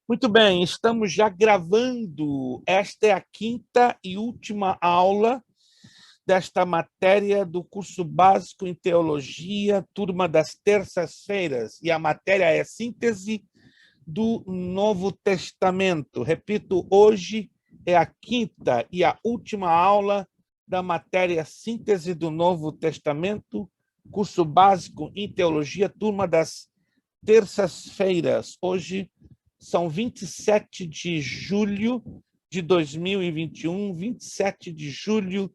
Muito bem, estamos já gravando. Esta é a quinta e última aula desta matéria do curso básico em teologia, turma das terças-feiras. E a matéria é síntese do Novo Testamento. Repito, hoje é a quinta e a última aula da matéria síntese do Novo Testamento, curso básico em teologia, turma das terças-feiras. Hoje são 27 de julho de 2021, 27 de julho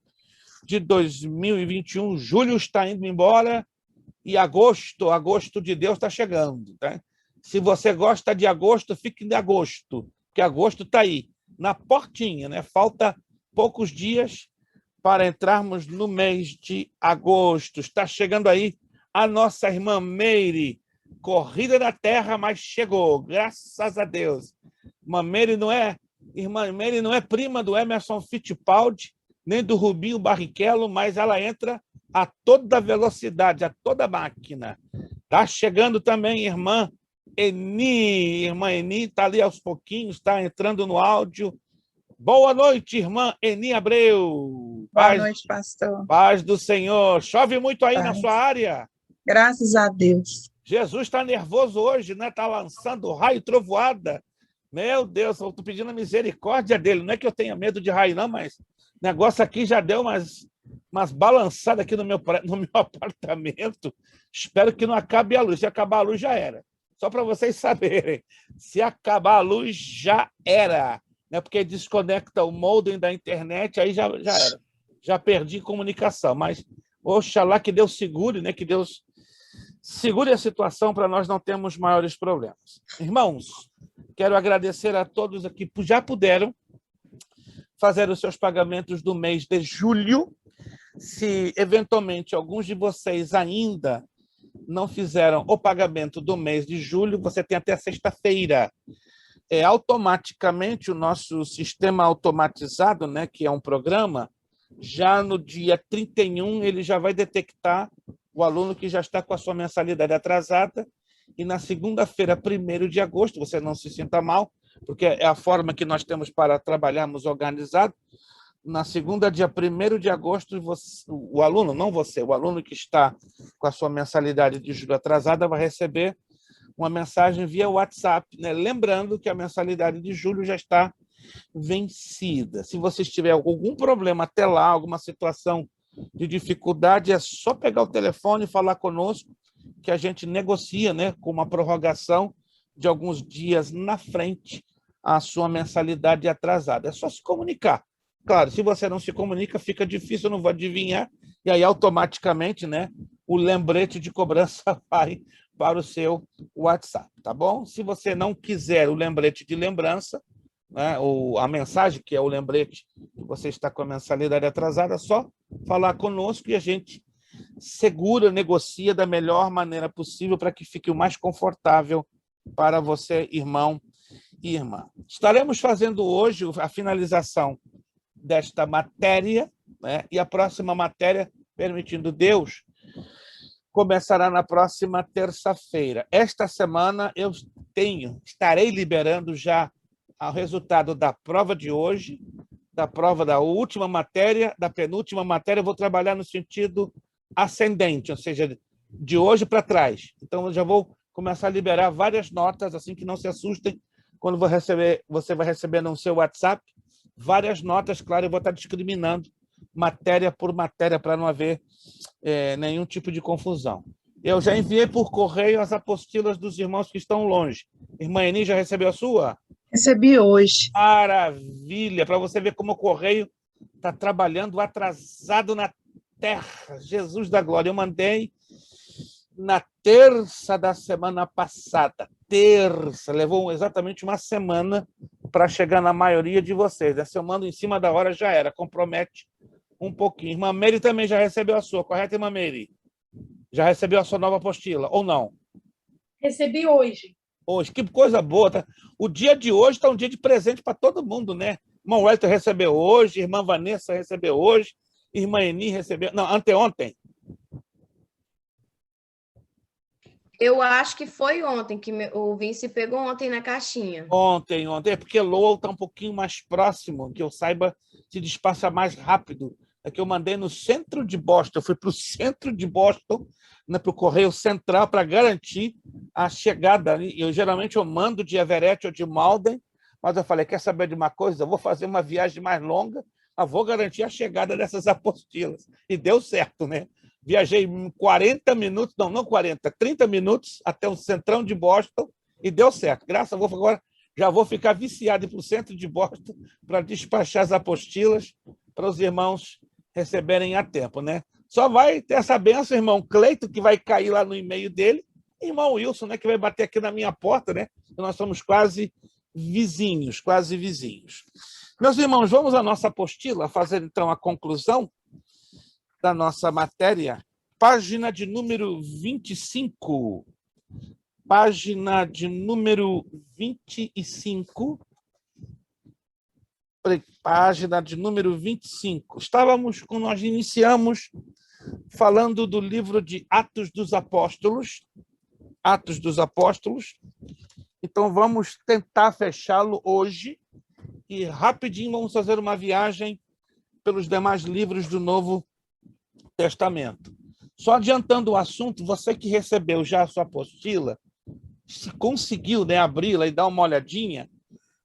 de 2021. Julho está indo embora e agosto de Deus está chegando. Tá? Se você gosta de agosto, fique em agosto, porque agosto está aí, na portinha, né? Falta poucos dias para entrarmos no mês de agosto. Está chegando aí a nossa irmã Meire, corrida da terra, mas chegou, graças a Deus. Irmã Meire não é prima do Emerson Fittipaldi, nem do Rubinho Barrichello, mas ela entra a toda velocidade, a toda máquina. Está chegando também irmã Eni. Irmã Eni está ali aos pouquinhos, está entrando no áudio. Boa noite, irmã Eni Abreu. Boa noite, pastor. Paz do Senhor. Chove muito aí na Paz. sua área? Graças a Deus. Jesus está nervoso hoje, né? Está lançando raio e trovoada. Meu Deus, eu estou pedindo a misericórdia dele. Não é que eu tenha medo de raio, não, mas o negócio aqui já deu umas balançadas aqui no meu apartamento. Espero que não acabe a luz. Se acabar a luz, já era. Só para vocês saberem. Se acabar a luz, já era. Né? Porque desconecta o modem da internet, aí já era. Já perdi comunicação. Mas, oxalá que Deus segure, né? Que Deus segure a situação para nós não termos maiores problemas. Irmãos, quero agradecer a todos aqui que já puderam fazer os seus pagamentos do mês de julho. Se, eventualmente, alguns de vocês ainda não fizeram o pagamento do mês de julho, você tem até sexta-feira. Automaticamente, o nosso sistema automatizado, né, que é um programa, já no dia 31, ele já vai detectar o aluno que já está com a sua mensalidade atrasada, e na segunda-feira, 1º de agosto, você não se sinta mal, porque é a forma que nós temos para trabalharmos organizado. Na segunda, dia 1º de agosto, o aluno, não você, o aluno que está com a sua mensalidade de julho atrasada vai receber uma mensagem via WhatsApp, né? Lembrando que a mensalidade de julho já está vencida. Se você tiver algum problema até lá, alguma situação de dificuldade, é só pegar o telefone e falar conosco, que a gente negocia, né, com uma prorrogação de alguns dias na frente a sua mensalidade atrasada. É só se comunicar. Claro, se você não se comunica, fica difícil, eu não vou adivinhar, e aí automaticamente, né, o lembrete de cobrança vai para o seu WhatsApp, tá bom? Se você não quiser o lembrete de lembrança, né, ou a mensagem, que é o lembrete que você está com a mensalidade atrasada, é só falar conosco e a gente segura, negocia da melhor maneira possível para que fique o mais confortável para você, irmão e irmã. Estaremos fazendo hoje a finalização desta matéria, né, e a próxima matéria, permitindo Deus, começará na próxima terça-feira. Esta semana eu estarei liberando já o resultado da prova de hoje, da prova da última matéria, da penúltima matéria. Eu vou trabalhar no sentido ascendente, ou seja, de hoje para trás. Então, eu já vou começar a liberar várias notas, assim que não se assustem quando você vai receber no seu WhatsApp várias notas. Claro, eu vou estar discriminando matéria por matéria para não haver nenhum tipo de confusão. Eu já enviei por correio as apostilas dos irmãos que estão longe. Irmã Eni, já recebeu a sua? Recebi hoje. Maravilha! Para você ver como o correio está trabalhando atrasado na terra. Jesus da glória. Eu mandei na terça da semana passada. Levou exatamente uma semana para chegar na maioria de vocês. Se eu mando em cima da hora, já era. Compromete um pouquinho. Irmã Meire também já recebeu a sua, correto, irmã Meire? Já recebeu a sua nova apostila, ou não? Recebi hoje. Hoje, que coisa boa. Tá? O dia de hoje está um dia de presente para todo mundo, né? Irmão Wellington recebeu hoje, irmã Vanessa recebeu hoje, irmã Eni recebeu... Não, anteontem. Eu acho que foi ontem que o Vinci pegou ontem na caixinha. Ontem. É porque Lowell está um pouquinho mais próximo, que eu saiba, se despacha mais rápido. É que eu mandei no centro de Boston, eu fui para o centro de Boston, né, para o Correio Central, para garantir a chegada. Geralmente eu mando de Everett ou de Malden, mas eu falei, quer saber de uma coisa? Eu vou fazer uma viagem mais longa, mas vou garantir a chegada dessas apostilas. E deu certo, né? Viajei 40 minutos, não 40, 30 minutos até o centrão de Boston e deu certo. Graças a Deus, agora já vou ficar viciado para o centro de Boston para despachar as apostilas para os irmãos receberem a tempo, né? Só vai ter essa benção, irmão Cleito, que vai cair lá no e-mail dele, e irmão Wilson, né, que vai bater aqui na minha porta, né? Nós somos quase vizinhos, quase vizinhos. Meus irmãos, vamos à nossa apostila, fazer então a conclusão da nossa matéria, página de número 25. Página de número 25. Página de número 25. Nós iniciamos falando do livro de Atos dos Apóstolos. Atos dos Apóstolos. Então, vamos tentar fechá-lo hoje e rapidinho vamos fazer uma viagem pelos demais livros do Novo Testamento. Só adiantando o assunto, você que recebeu já a sua apostila, se conseguiu, né, abri-la e dar uma olhadinha,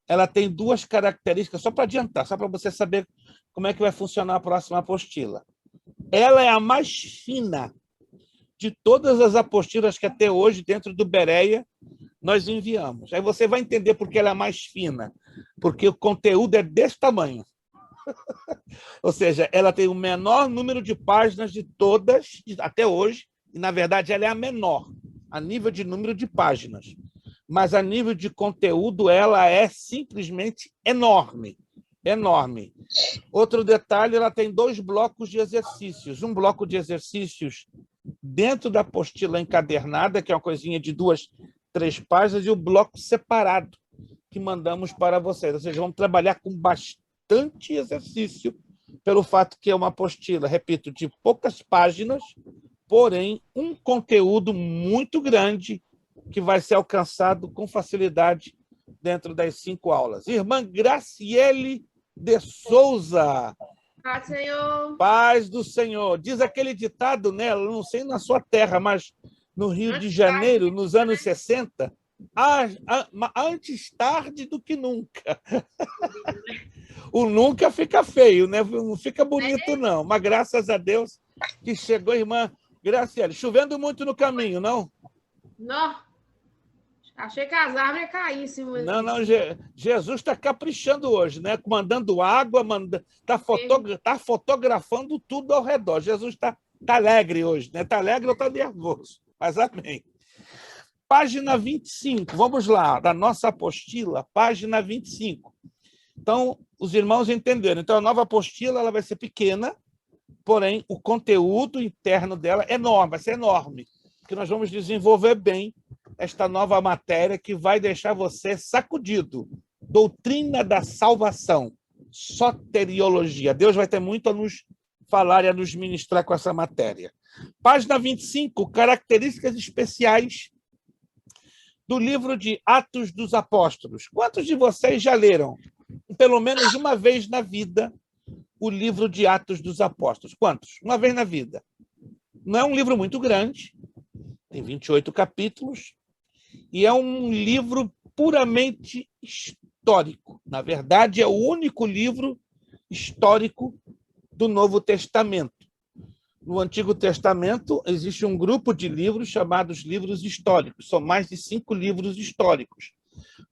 ela tem duas características, só para adiantar, só para você saber como é que vai funcionar a próxima apostila. Ela é a mais fina de todas as apostilas que até hoje, dentro do Bereia, nós enviamos. Aí você vai entender por que ela é mais fina, porque o conteúdo é desse tamanho. Ou seja, ela tem o menor número de páginas de todas, até hoje, e, na verdade, ela é a menor, a nível de número de páginas. Mas, a nível de conteúdo, ela é simplesmente enorme. Enorme. Outro detalhe, ela tem 2 blocos de exercícios. Um bloco de exercícios dentro da apostila encadernada, que é uma coisinha de 2, 3 páginas, e o bloco separado, que mandamos para vocês. Ou seja, vamos trabalhar com bastante exercício, pelo fato que é uma apostila, repito, de poucas páginas, porém, um conteúdo muito grande que vai ser alcançado com facilidade dentro das 5 aulas. Irmã Graciele de Souza. Paz, Senhor. Paz do Senhor. Diz aquele ditado, né? Não sei na sua terra, mas no Rio de Janeiro, nos anos 60, antes tarde do que nunca. O nunca fica feio, né? Não fica bonito, não. Mas graças a Deus que chegou a irmã Graciele. Chovendo muito no caminho, não? Não. Achei que as árvores iam cair em cima. Não. Jesus está caprichando hoje, né? Mandando água, tá fotografando tudo ao redor. Jesus está alegre hoje, né? Está alegre ou está nervoso? Mas amém. Página 25, vamos lá, da nossa apostila, página 25. Então, os irmãos entenderam. Então, a nova apostila ela vai ser pequena, porém, o conteúdo interno dela é enorme, vai ser enorme, porque nós vamos desenvolver bem esta nova matéria que vai deixar você sacudido. Doutrina da salvação, soteriologia. Deus vai ter muito a nos falar e a nos ministrar com essa matéria. Página 25, características especiais do livro de Atos dos Apóstolos. Quantos de vocês já leram, pelo menos uma vez na vida, o livro de Atos dos Apóstolos? Quantos? Uma vez na vida. Não é um livro muito grande, tem 28 capítulos, e é um livro puramente histórico. Na verdade, é o único livro histórico do Novo Testamento. No Antigo Testamento, existe um grupo de livros chamados livros históricos. São mais de 5 livros históricos.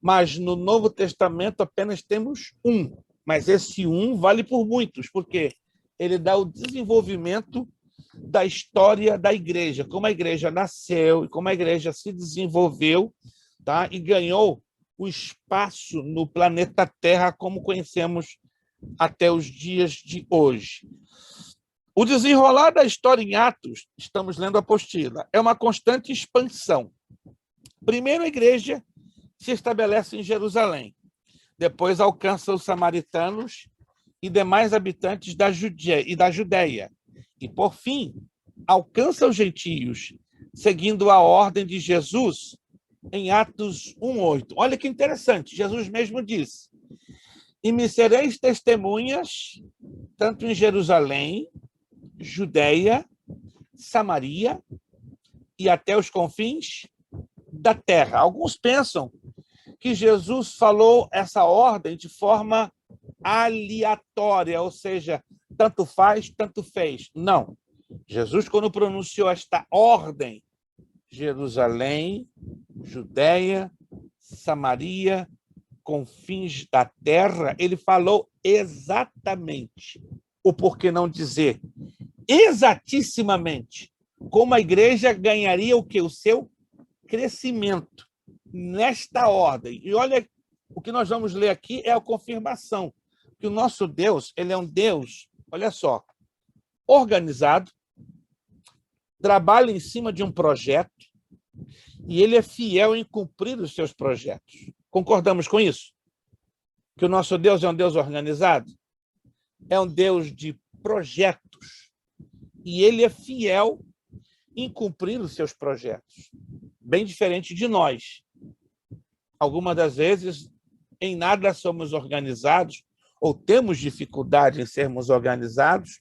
Mas no Novo Testamento apenas temos um. Mas esse um vale por muitos, porque ele dá o desenvolvimento da história da igreja, como a igreja nasceu e como a igreja se desenvolveu, tá? E ganhou o espaço no planeta Terra como conhecemos até os dias de hoje. O desenrolar da história em Atos, estamos lendo a apostila, é uma constante expansão. Primeiro, a igreja se estabelece em Jerusalém. Depois, alcança os samaritanos e demais habitantes da Judéia. E, por fim, alcança os gentios, seguindo a ordem de Jesus em Atos 1:8. Olha que interessante, Jesus mesmo disse: e me sereis testemunhas, tanto em Jerusalém, Judeia, Samaria e até os confins da terra. Alguns pensam que Jesus falou essa ordem de forma aleatória, ou seja, tanto faz, tanto fez. Não. Jesus, quando pronunciou esta ordem, Jerusalém, Judeia, Samaria, confins da terra, ele falou exatamente, ou por que não dizer exatissimamente, como a igreja ganharia o quê? O seu crescimento nesta ordem. E olha, o que nós vamos ler aqui é a confirmação que o nosso Deus, ele é um Deus, olha só, organizado, trabalha em cima de um projeto e ele é fiel em cumprir os seus projetos. Concordamos com isso? Que o nosso Deus é um Deus organizado? É um Deus de projetos. E ele é fiel em cumprir os seus projetos. Bem diferente de nós. Algumas das vezes, em nada somos organizados ou temos dificuldade em sermos organizados.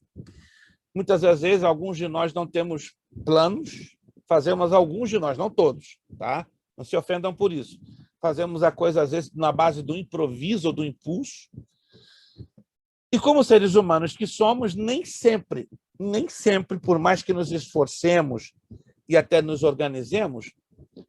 Muitas das vezes, alguns de nós não temos planos, fazemos alguns de nós, não todos, tá? Não se ofendam por isso. Fazemos a coisa, às vezes, na base do improviso ou do impulso. E como seres humanos que somos, nem sempre, por mais que nos esforcemos e até nos organizemos,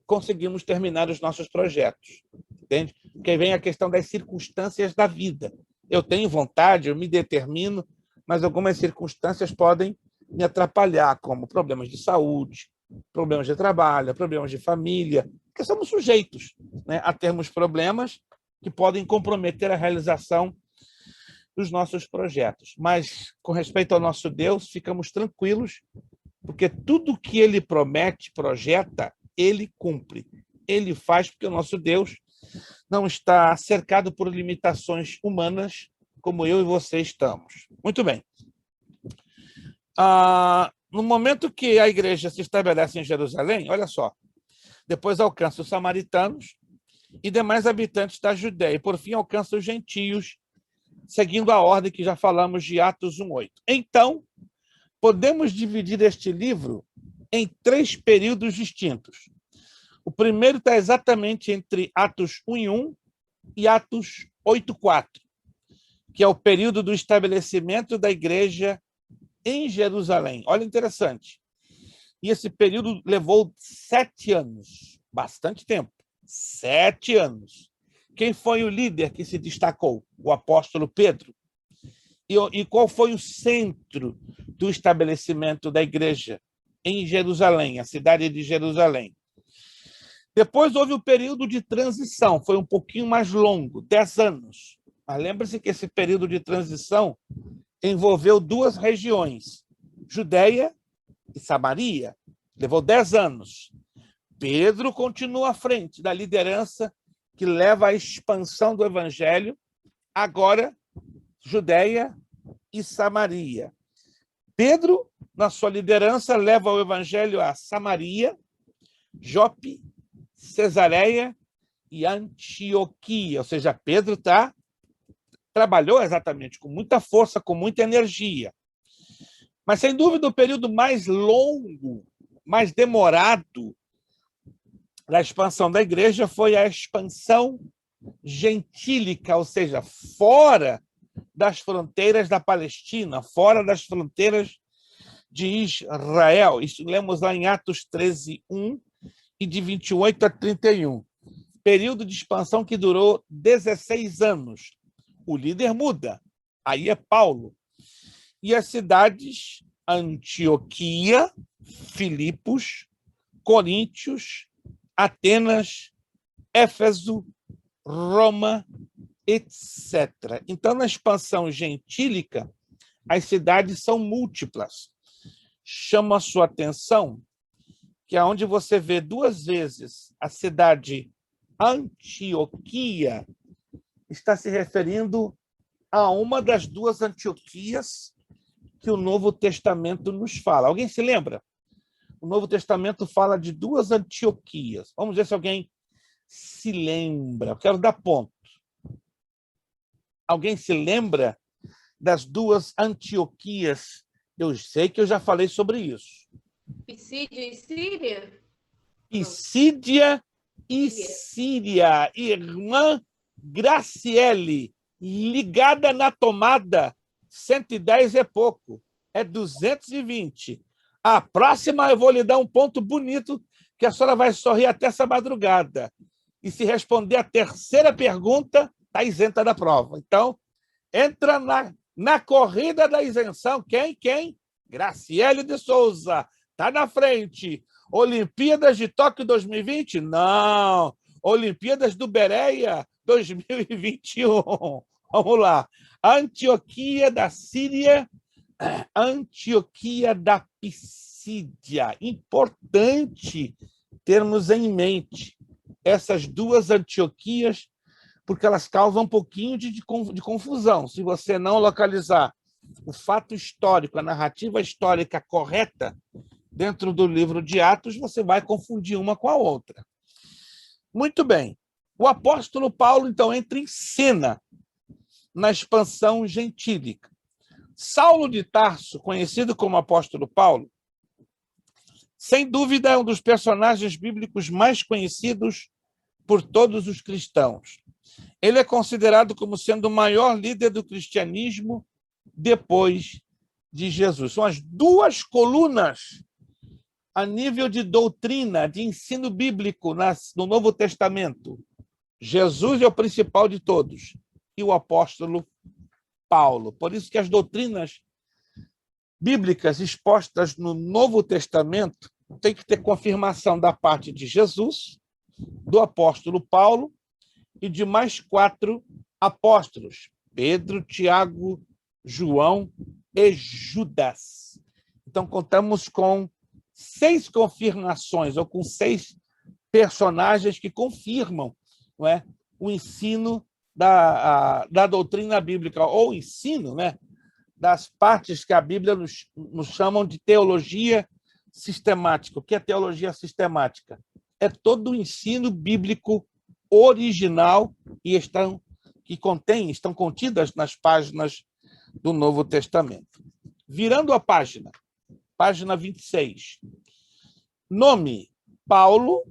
conseguimos terminar os nossos projetos. Entende? Porque aí vem a questão das circunstâncias da vida. Eu tenho vontade, eu me determino, mas algumas circunstâncias podem me atrapalhar, como problemas de saúde, problemas de trabalho, problemas de família, porque somos sujeitos, né, a termos problemas que podem comprometer a realização dos nossos projetos. Mas, com respeito ao nosso Deus, ficamos tranquilos, porque tudo que ele promete, projeta, ele cumpre. Ele faz, porque o nosso Deus não está cercado por limitações humanas, como eu e você estamos. Muito bem. No momento que a igreja se estabelece em Jerusalém, olha só, depois alcança os samaritanos e demais habitantes da Judéia, e por fim alcança os gentios, seguindo a ordem que já falamos de Atos 1:8. Então, podemos dividir este livro em 3 períodos distintos. O primeiro está exatamente entre Atos 1:1 e Atos 8:4, que é o período do estabelecimento da igreja em Jerusalém. Olha, interessante. E esse período levou 7 anos, bastante tempo. 7 anos. Quem foi o líder que se destacou? O apóstolo Pedro. E qual foi o centro do estabelecimento da igreja em Jerusalém, a cidade de Jerusalém? Depois houve o período de transição, foi um pouquinho mais longo, 10 anos. Mas lembre-se que esse período de transição envolveu 2 regiões, Judeia e Samaria. Levou 10 anos. Pedro continua à frente da liderança que leva à expansão do evangelho, agora Judeia e Samaria. Pedro, na sua liderança, leva o evangelho a Samaria, Jope, Cesareia e Antioquia. Ou seja, Pedro trabalhou exatamente com muita força, com muita energia. Mas, sem dúvida, o período mais longo, mais demorado da expansão da igreja foi a expansão gentílica, ou seja, fora das fronteiras da Palestina, fora das fronteiras de Israel. Isso lemos lá em Atos 13:1 e de 28 a 31. Período de expansão que durou 16 anos. O líder muda, aí é Paulo. E as cidades Antioquia, Filipos, Coríntios, Atenas, Éfeso, Roma, etc. Então, na expansão gentílica, as cidades são múltiplas. Chama a sua atenção que é onde você vê 2 vezes a cidade Antioquia, está se referindo a uma das 2 Antioquias que o Novo Testamento nos fala. Alguém se lembra? o Novo Testamento fala de duas Antioquias. Vamos ver se alguém se lembra. Eu quero dar ponto. Alguém se lembra das duas Antioquias? Eu sei que eu já falei sobre isso. Pisídia e Síria? Pisídia e Síria. Irmã Graciele, ligada na tomada, 110 é pouco, é 220. A próxima eu vou lhe dar um ponto bonito, que a senhora vai sorrir até essa madrugada. E se responder a terceira pergunta, está isenta da prova. Então, entra na corrida da isenção. Quem? Graciele de Souza. Está na frente. Olimpíadas de Tóquio 2020? Não. Olimpíadas do Bereia 2021. Vamos lá. Antioquia da Síria, Antioquia da Pisídia. Importante termos em mente essas duas Antioquias, porque elas causam um pouquinho de confusão. Se você não localizar o fato histórico, a narrativa histórica correta dentro do livro de Atos, você vai confundir uma com a outra. Muito bem. O apóstolo Paulo, então, entra em cena na expansão gentílica. Saulo de Tarso, conhecido como apóstolo Paulo, sem dúvida é um dos personagens bíblicos mais conhecidos por todos os cristãos. Ele é considerado como sendo o maior líder do cristianismo depois de Jesus. São as duas colunas a nível de doutrina, de ensino bíblico no Novo Testamento. Jesus é o principal de todos e o apóstolo Paulo. Por isso que as doutrinas bíblicas expostas no Novo Testamento têm que ter confirmação da parte de Jesus, do apóstolo Paulo e de mais 4 apóstolos: Pedro, Tiago, João e Judas. Então, contamos com 6 confirmações, ou com 6 personagens que confirmam, não é, o ensino da doutrina bíblica, ou o ensino, né, das partes que a Bíblia nos chamam de teologia sistemática. O que é teologia sistemática? É todo o ensino bíblico original e estão contidas nas páginas do Novo Testamento. Virando a página 26. Nome: Paulo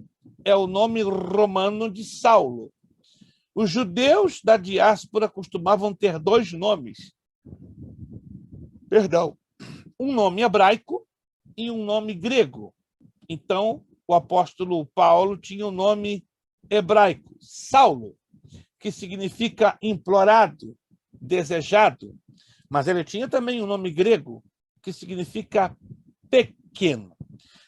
é o nome romano de Saulo. Os judeus da diáspora costumavam ter 2 nomes. Um nome hebraico e um nome grego. Então, o apóstolo Paulo tinha um nome hebraico, Saulo, que significa implorado, desejado, mas ele tinha também um nome grego, que significa pequeno.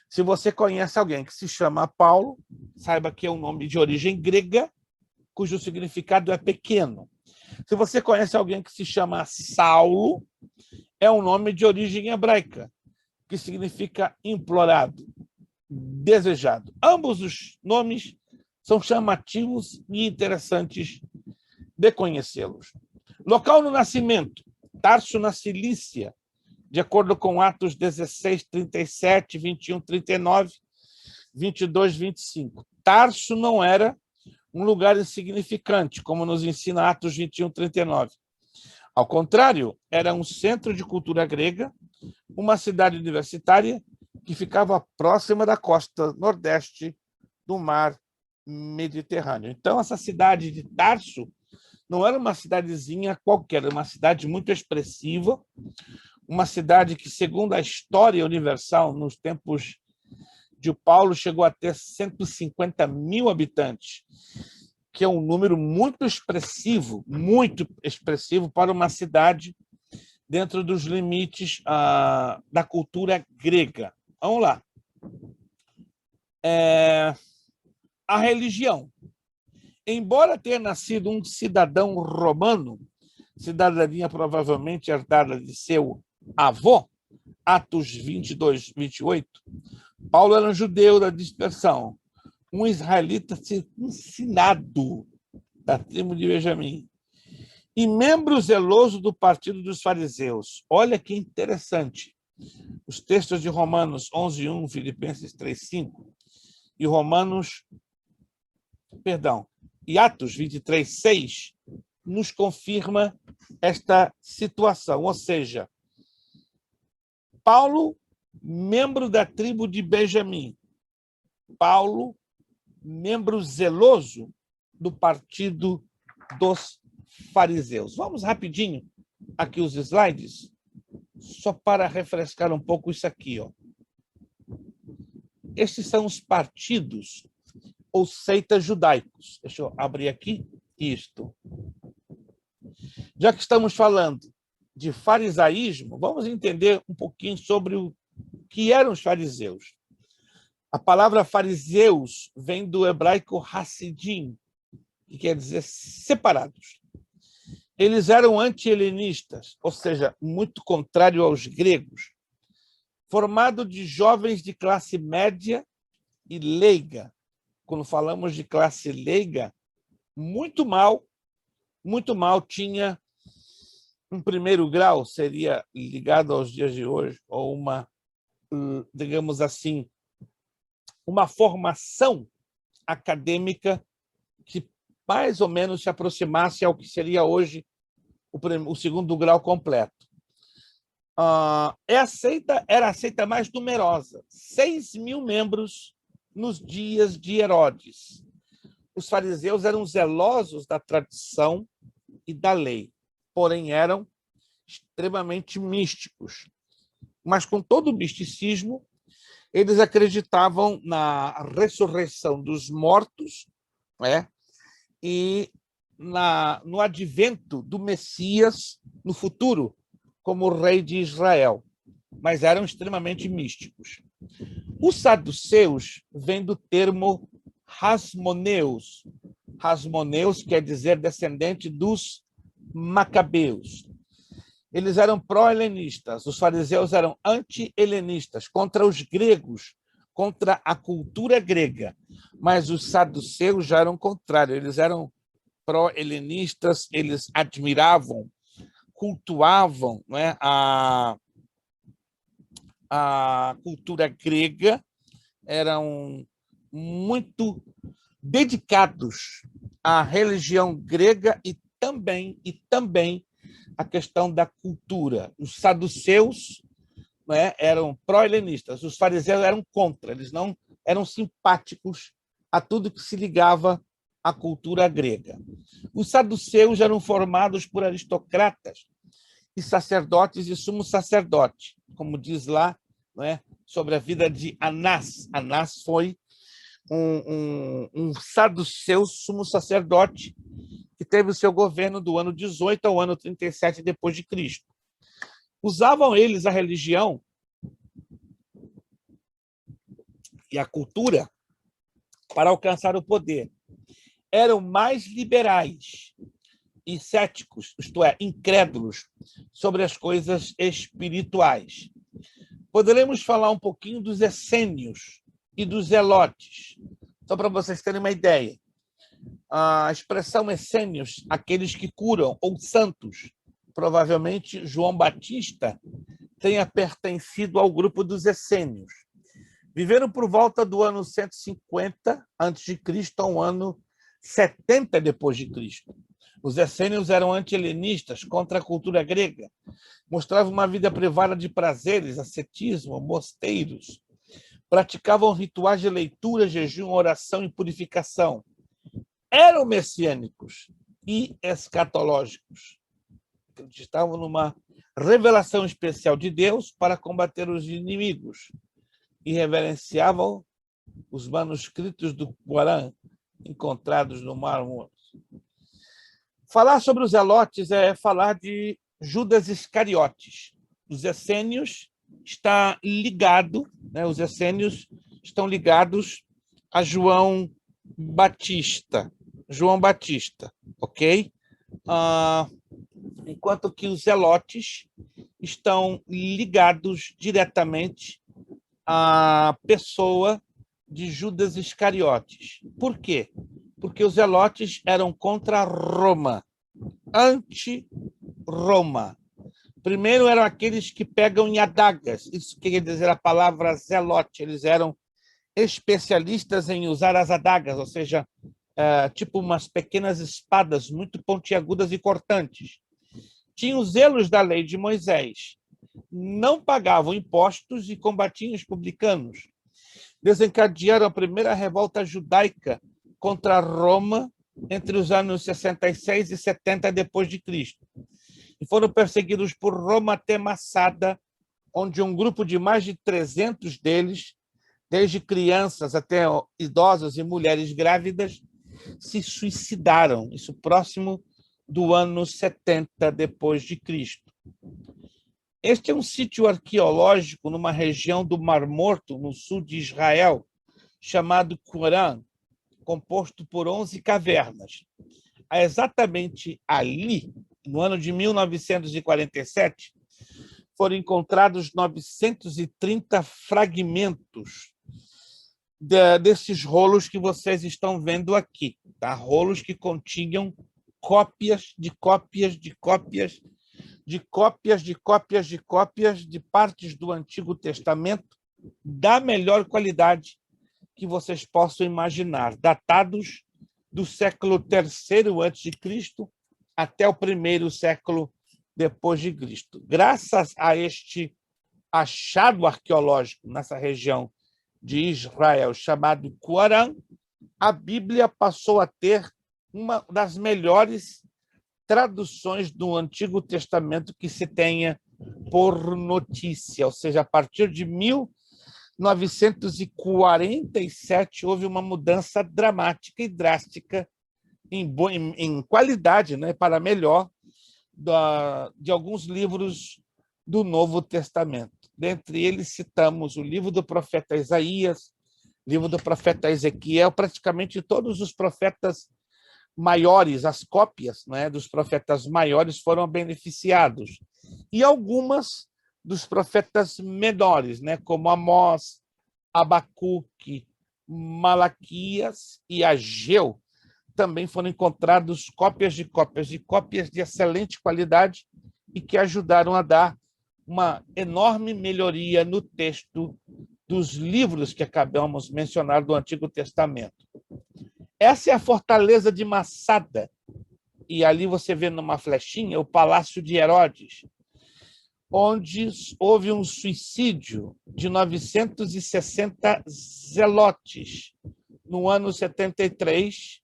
Se você conhece alguém que se chama Paulo, saiba que é um nome de origem grega, cujo significado é pequeno. Se você conhece alguém que se chama Saulo, é um nome de origem hebraica, que significa implorado, desejado. Ambos os nomes são chamativos e interessantes de conhecê-los. Local no nascimento: Tarso, na Cilícia, de acordo com Atos 16, 37, 21, 39, 22, 25. Tarso não era um lugar insignificante, como nos ensina Atos 21, 39. Ao contrário, era um centro de cultura grega, uma cidade universitária que ficava próxima da costa nordeste do mar Mediterrâneo. Então, essa cidade de Tarso não era uma cidadezinha qualquer, era uma cidade muito expressiva, uma cidade que, segundo a história universal, nos tempos de Paulo, chegou a ter 150 mil habitantes, que é um número muito expressivo para uma cidade dentro dos limites da cultura grega. Vamos lá. A religião. Embora ter nascido um cidadão romano, cidadania provavelmente herdada de seu avô, Atos 22, 28, Paulo era um judeu da dispersão, um israelita circuncidado da tribo de Benjamim e membro zeloso do partido dos fariseus. Olha que interessante. Os textos de Romanos 11:1, Filipenses 3:5 e e Atos 23:6 nos confirma esta situação, ou seja, Paulo, membro da tribo de Benjamim, Paulo, membro zeloso do partido dos fariseus. Vamos rapidinho aqui os slides, só para refrescar um pouco isso aqui, ó. Estes são os partidos ou seitas judaicos. Deixa eu abrir aqui isto. Já que estamos falando de farisaísmo, vamos entender um pouquinho sobre o que eram os fariseus. A palavra fariseus vem do hebraico hassidim, que quer dizer separados. Eles eram anti-helenistas, ou seja, muito contrário aos gregos, formado de jovens de classe média e leiga. Quando falamos de classe leiga, muito mal tinha um primeiro grau, seria ligado aos dias de hoje, ou uma, digamos assim, uma formação acadêmica que mais ou menos se aproximasse ao que seria hoje o segundo grau completo. Era a seita mais numerosa, 6.000 membros nos dias de Herodes. Os fariseus eram zelosos da tradição e da lei, porém eram extremamente místicos. Mas com todo o misticismo, eles acreditavam na ressurreição dos mortos, né? E no advento do Messias no futuro, como rei de Israel, mas eram extremamente místicos. Os saduceus vêm do termo Hasmoneus. Hasmoneus quer dizer descendente dos macabeus. Eles eram pró-helenistas, os fariseus eram anti-helenistas, contra os gregos, contra a cultura grega. Mas os saduceus já eram contrários, eles eram pró-helenistas, eles admiravam, cultuavam, né, a cultura grega, eram muito dedicados à religião grega e também a questão da cultura. Os saduceus, né, eram pró-helenistas, os fariseus eram contra, eles não eram simpáticos a tudo que se ligava à cultura grega. Os saduceus eram formados por aristocratas e sacerdotes e sumo sacerdote, como diz lá, né, sobre a vida de Anás. Anás foi um saduceu sumo sacerdote que teve o seu governo do ano 18 ao ano 37 depois de Cristo. Usavam eles a religião e a cultura para alcançar o poder. Eram mais liberais e céticos, isto é, incrédulos, sobre as coisas espirituais. Poderemos falar um pouquinho dos essênios e dos zelotes, só para vocês terem uma ideia. A expressão essênios, aqueles que curam, ou santos, provavelmente João Batista tenha pertencido ao grupo dos essênios. Viveram por volta do ano 150 a.C. ao ano 70 depois de Cristo. Os essênios eram anti-helenistas, contra a cultura grega, mostravam uma vida privada de prazeres, ascetismo, mosteiros, praticavam rituais de leitura, jejum, oração e purificação. Eram messiânicos e escatológicos. Acreditavam numa revelação especial de Deus para combater os inimigos e reverenciavam os manuscritos do Corão encontrados no Mar Morto. Falar sobre os zelotes é falar de Judas Iscariotes. Os essênios está ligado, né, os essênios estão ligados a João Batista, ok? Enquanto que os zelotes estão ligados diretamente à pessoa de Judas Iscariotes. Por quê? Porque os zelotes eram contra Roma, anti-Roma. Primeiro eram aqueles que pegam em adagas. Isso quer dizer a palavra zelote. Eles eram especialistas em usar as adagas, ou seja, tipo umas pequenas espadas muito pontiagudas e cortantes. Tinham os zelos da lei de Moisés. Não pagavam impostos e combatiam os publicanos. Desencadearam a primeira revolta judaica contra Roma entre os anos 66 e 70 depois de Cristo. E foram perseguidos por Roma até Massada, onde um grupo de mais de 300 deles, desde crianças até idosos e mulheres grávidas, se suicidaram, isso próximo do ano 70 depois de Cristo. Este é um sítio arqueológico numa região do Mar Morto, no sul de Israel, chamado Qumran, composto por 11 cavernas. Exatamente ali, no ano de 1947, foram encontrados 930 fragmentos desses rolos que vocês estão vendo aqui, tá? Rolos que continham cópias de cópias de cópias de cópias de cópias de cópias de partes do Antigo Testamento da melhor qualidade que vocês possam imaginar, datados do século III a.C. até o primeiro século depois de Cristo. Graças a este achado arqueológico nessa região de Israel, chamado Qumran, a Bíblia passou a ter uma das melhores traduções do Antigo Testamento que se tenha por notícia, ou seja, a partir de 1947 houve uma mudança dramática e drástica em qualidade, né, para melhor, de alguns livros do Novo Testamento. Dentre eles citamos o livro do profeta Isaías, livro do profeta Ezequiel, praticamente todos os profetas maiores, as cópias, né, dos profetas maiores foram beneficiados. E algumas dos profetas menores, né, como Amós, Abacuque, Malaquias e Ageu, também foram encontrados cópias de excelente qualidade e que ajudaram a dar uma enorme melhoria no texto dos livros que acabamos de mencionar do Antigo Testamento. Essa é a fortaleza de Massada, e ali você vê numa flechinha o Palácio de Herodes, onde houve um suicídio de 960 zelotes no ano 73,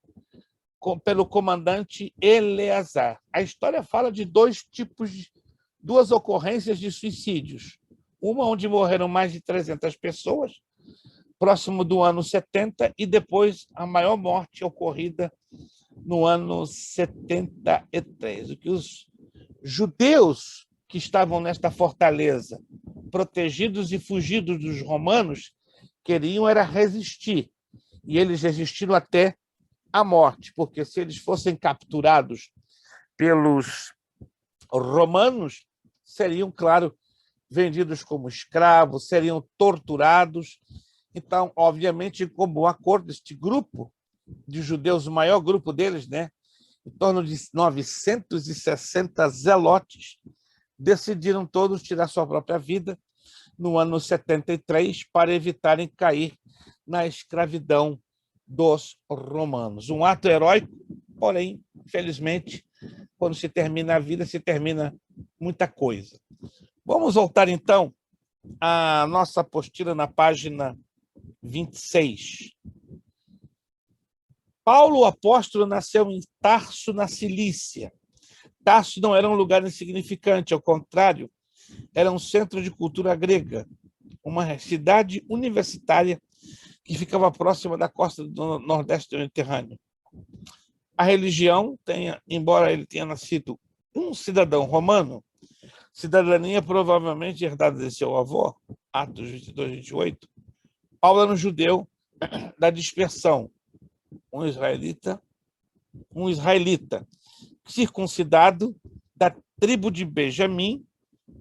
pelo comandante Eleazar. A história fala de duas ocorrências de suicídios. Uma onde morreram mais de 300 pessoas, próximo do ano 70, e depois a maior morte ocorrida no ano 73. O que os judeus que estavam nesta fortaleza, protegidos e fugidos dos romanos, queriam era resistir. E eles resistiram até a morte, porque se eles fossem capturados pelos romanos, seriam, claro, vendidos como escravos, seriam torturados. Então, obviamente, como acordo, este grupo de judeus, o maior grupo deles, né, em torno de 960 zelotes, decidiram todos tirar sua própria vida no ano 73 para evitarem cair na escravidão dos romanos. Um ato heróico, porém, infelizmente, quando se termina a vida, se termina muita coisa. Vamos voltar, então, à nossa apostila na página 26. Paulo, o apóstolo, nasceu em Tarso, na Cilícia. Tarso não era um lugar insignificante, ao contrário, era um centro de cultura grega, uma cidade universitária que ficava próxima da costa do Nordeste do Mediterrâneo. A religião, embora ele tenha nascido um cidadão romano, cidadania provavelmente herdada de seu avô, Atos 22, 28, Paulo era um judeu da dispersão, um israelita, circuncidado da tribo de Benjamim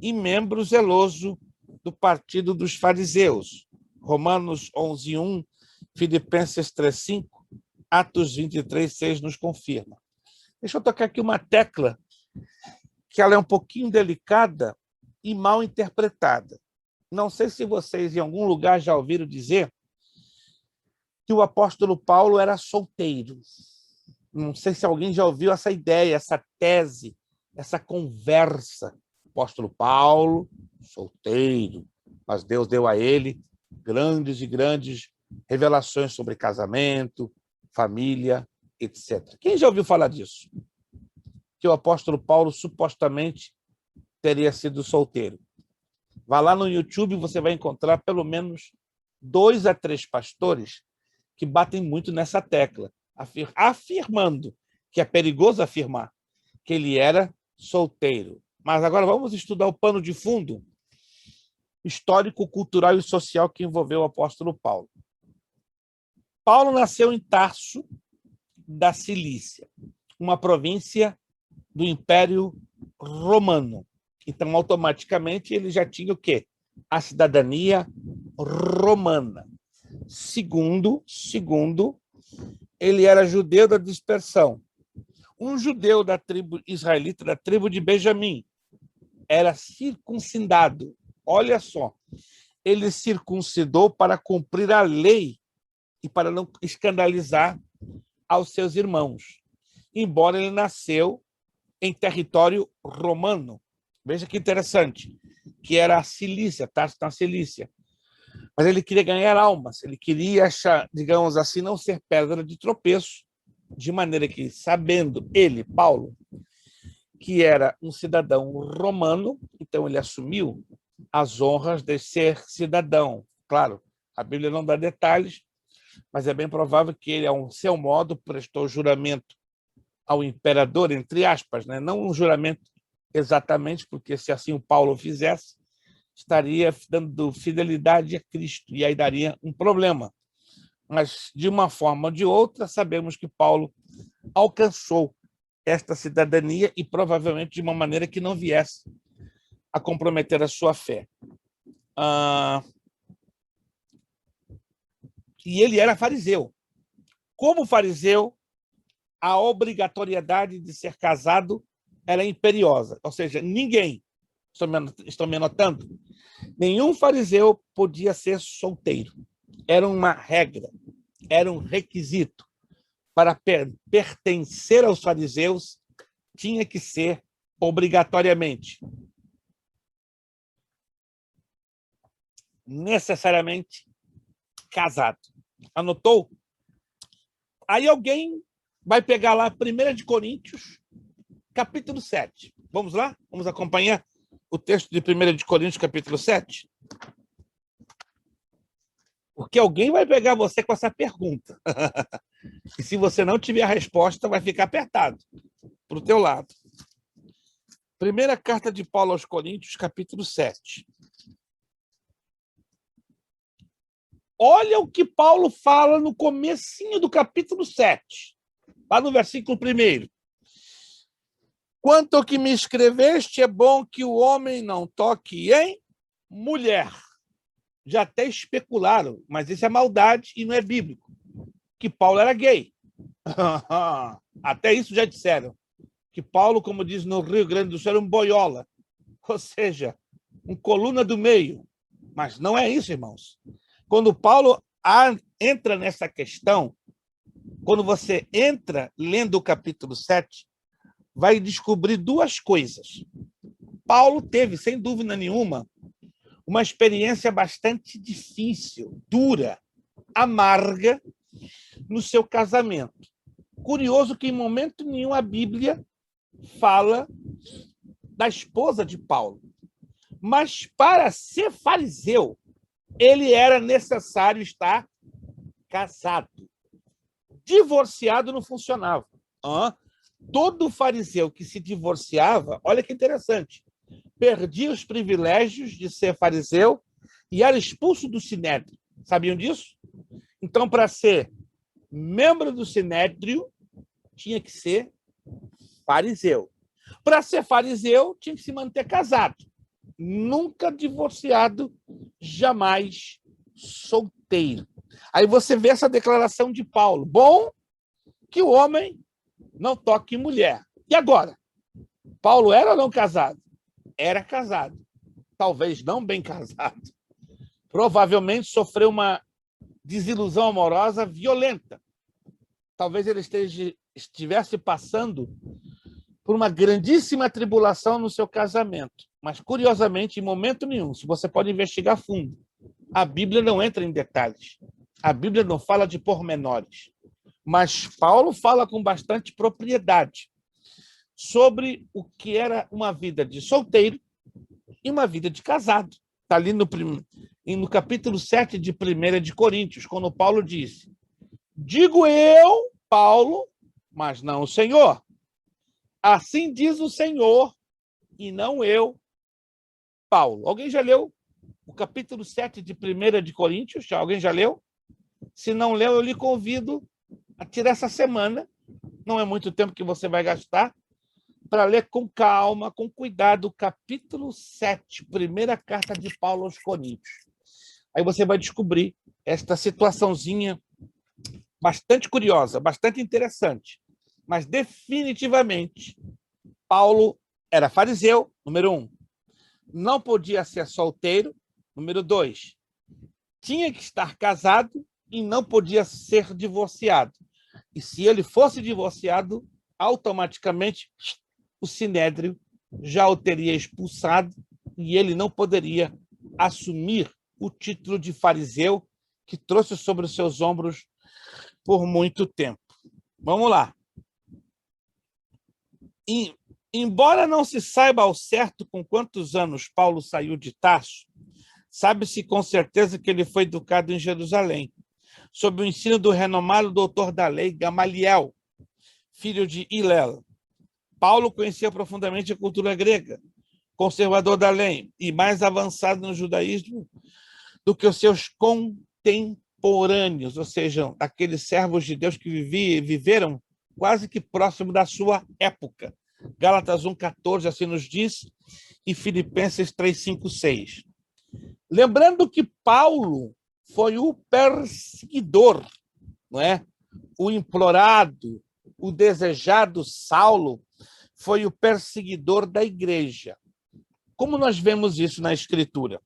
e membro zeloso do partido dos fariseus. Romanos 11:1, Filipenses 3:5, Atos 23:6 nos confirma. Deixa eu tocar aqui uma tecla que ela é um pouquinho delicada e mal interpretada. Não sei se vocês em algum lugar já ouviram dizer que o apóstolo Paulo era solteiro. Não sei se alguém já ouviu essa ideia, essa tese, essa conversa. Apóstolo Paulo, solteiro, mas Deus deu a ele grandes e grandes revelações sobre casamento, família, etc. Quem já ouviu falar disso? Que o apóstolo Paulo supostamente teria sido solteiro. Vá lá no YouTube, você vai encontrar pelo menos 2 a 3 pastores que batem muito nessa tecla, afirmando que é perigoso afirmar que ele era solteiro. Mas agora vamos estudar o pano de fundo histórico, cultural e social que envolveu o apóstolo Paulo. Paulo nasceu em Tarso da Cilícia, uma província do Império Romano. Então, automaticamente, ele já tinha o quê? A cidadania romana. Segundo, ele era judeu da dispersão. Um judeu da tribo israelita, da tribo de Benjamim, era circuncidado. Olha só, ele circuncidou para cumprir a lei e para não escandalizar aos seus irmãos, embora ele nasceu em território romano. Veja que interessante, que era a Cilícia, Tarso na Cilícia. Mas ele queria ganhar almas, ele queria, digamos assim, não ser pedra de tropeço, de maneira que, sabendo ele, Paulo, que era um cidadão romano, então ele assumiu as honras de ser cidadão. Claro, a Bíblia não dá detalhes, mas é bem provável que ele, ao seu modo, prestou juramento ao imperador, entre aspas, né? Não um juramento exatamente, porque se assim o Paulo fizesse, estaria dando fidelidade a Cristo, e aí daria um problema. Mas, de uma forma ou de outra, sabemos que Paulo alcançou esta cidadania e provavelmente de uma maneira que não viesse a comprometer a sua fé. E ele era fariseu. Como fariseu, a obrigatoriedade de ser casado era imperiosa. Ou seja, ninguém, estão me anotando? Nenhum fariseu podia ser solteiro. Era uma regra, era um requisito. Para pertencer aos fariseus, tinha que ser obrigatoriamente, necessariamente casado. Anotou? Aí alguém vai pegar lá 1 de Coríntios, capítulo 7. Vamos lá? Vamos acompanhar o texto de 1 de Coríntios, capítulo 7? Porque alguém vai pegar você com essa pergunta. E se você não tiver a resposta, vai ficar apertado para o teu lado. Primeira carta de Paulo aos Coríntios, capítulo 7. Olha o que Paulo fala no comecinho do capítulo 7, lá no versículo 1. Quanto ao que me escreveste, é bom que o homem não toque em mulher. Já até especularam, mas isso é maldade e não é bíblico, que Paulo era gay. Até isso já disseram, que Paulo, como diz no Rio Grande do Sul, era um boiola, ou seja, um coluna do meio. Mas não é isso, irmãos. Quando Paulo entra nessa questão, quando você entra lendo o capítulo 7, vai descobrir 2 coisas. Paulo teve, sem dúvida nenhuma, uma experiência bastante difícil, dura, amarga no seu casamento. Curioso que em momento nenhum a Bíblia fala da esposa de Paulo. Mas para ser fariseu, ele era necessário estar casado. Divorciado não funcionava. Todo fariseu que se divorciava, olha que interessante, perdia os privilégios de ser fariseu e era expulso do Sinédrio. Sabiam disso? Então, para ser membro do Sinédrio, tinha que ser fariseu. Para ser fariseu, tinha que se manter casado. Nunca divorciado, jamais solteiro. Aí você vê essa declaração de Paulo. Bom que o homem não toque em mulher. E agora? Paulo era ou não casado? Era casado. Talvez não bem casado. Provavelmente sofreu uma desilusão amorosa violenta. Talvez ele estivesse passando por uma grandíssima tribulação no seu casamento. Mas, curiosamente, em momento nenhum, se você pode investigar a fundo, a Bíblia não entra em detalhes. A Bíblia não fala de pormenores. Mas Paulo fala com bastante propriedade sobre o que era uma vida de solteiro e uma vida de casado. Está ali no capítulo 7 de 1 de Coríntios, quando Paulo disse: digo eu, Paulo, mas não o Senhor. Assim diz o Senhor, e não eu, Paulo. Alguém já leu o capítulo 7 de 1 de Coríntios? Alguém já leu? Se não leu, eu lhe convido a tirar essa semana. Não é muito tempo que você vai gastar para ler com calma, com cuidado, o capítulo 7, primeira carta de Paulo aos Coríntios. Aí você vai descobrir esta situaçãozinha bastante curiosa, bastante interessante. Mas, definitivamente, Paulo era fariseu, número 1. Não podia ser solteiro, número 2. Tinha que estar casado e não podia ser divorciado. E se ele fosse divorciado, automaticamente o Sinédrio já o teria expulsado e ele não poderia assumir o título de fariseu que trouxe sobre os seus ombros por muito tempo. Vamos lá. Embora não se saiba ao certo com quantos anos Paulo saiu de Tarso, sabe-se com certeza que ele foi educado em Jerusalém, sob o ensino do renomado doutor da lei Gamaliel, filho de Hilel. Paulo conhecia profundamente a cultura grega, conservador da lei e mais avançado no judaísmo do que os seus contemporâneos, ou seja, aqueles servos de Deus que viveram quase que próximo da sua época. Gálatas 1,14 assim nos diz, e Filipenses 3,5-6. Lembrando que Paulo foi o perseguidor, não é? O implorado, o desejado Saulo foi o perseguidor da igreja. Como nós vemos isso na Escritura?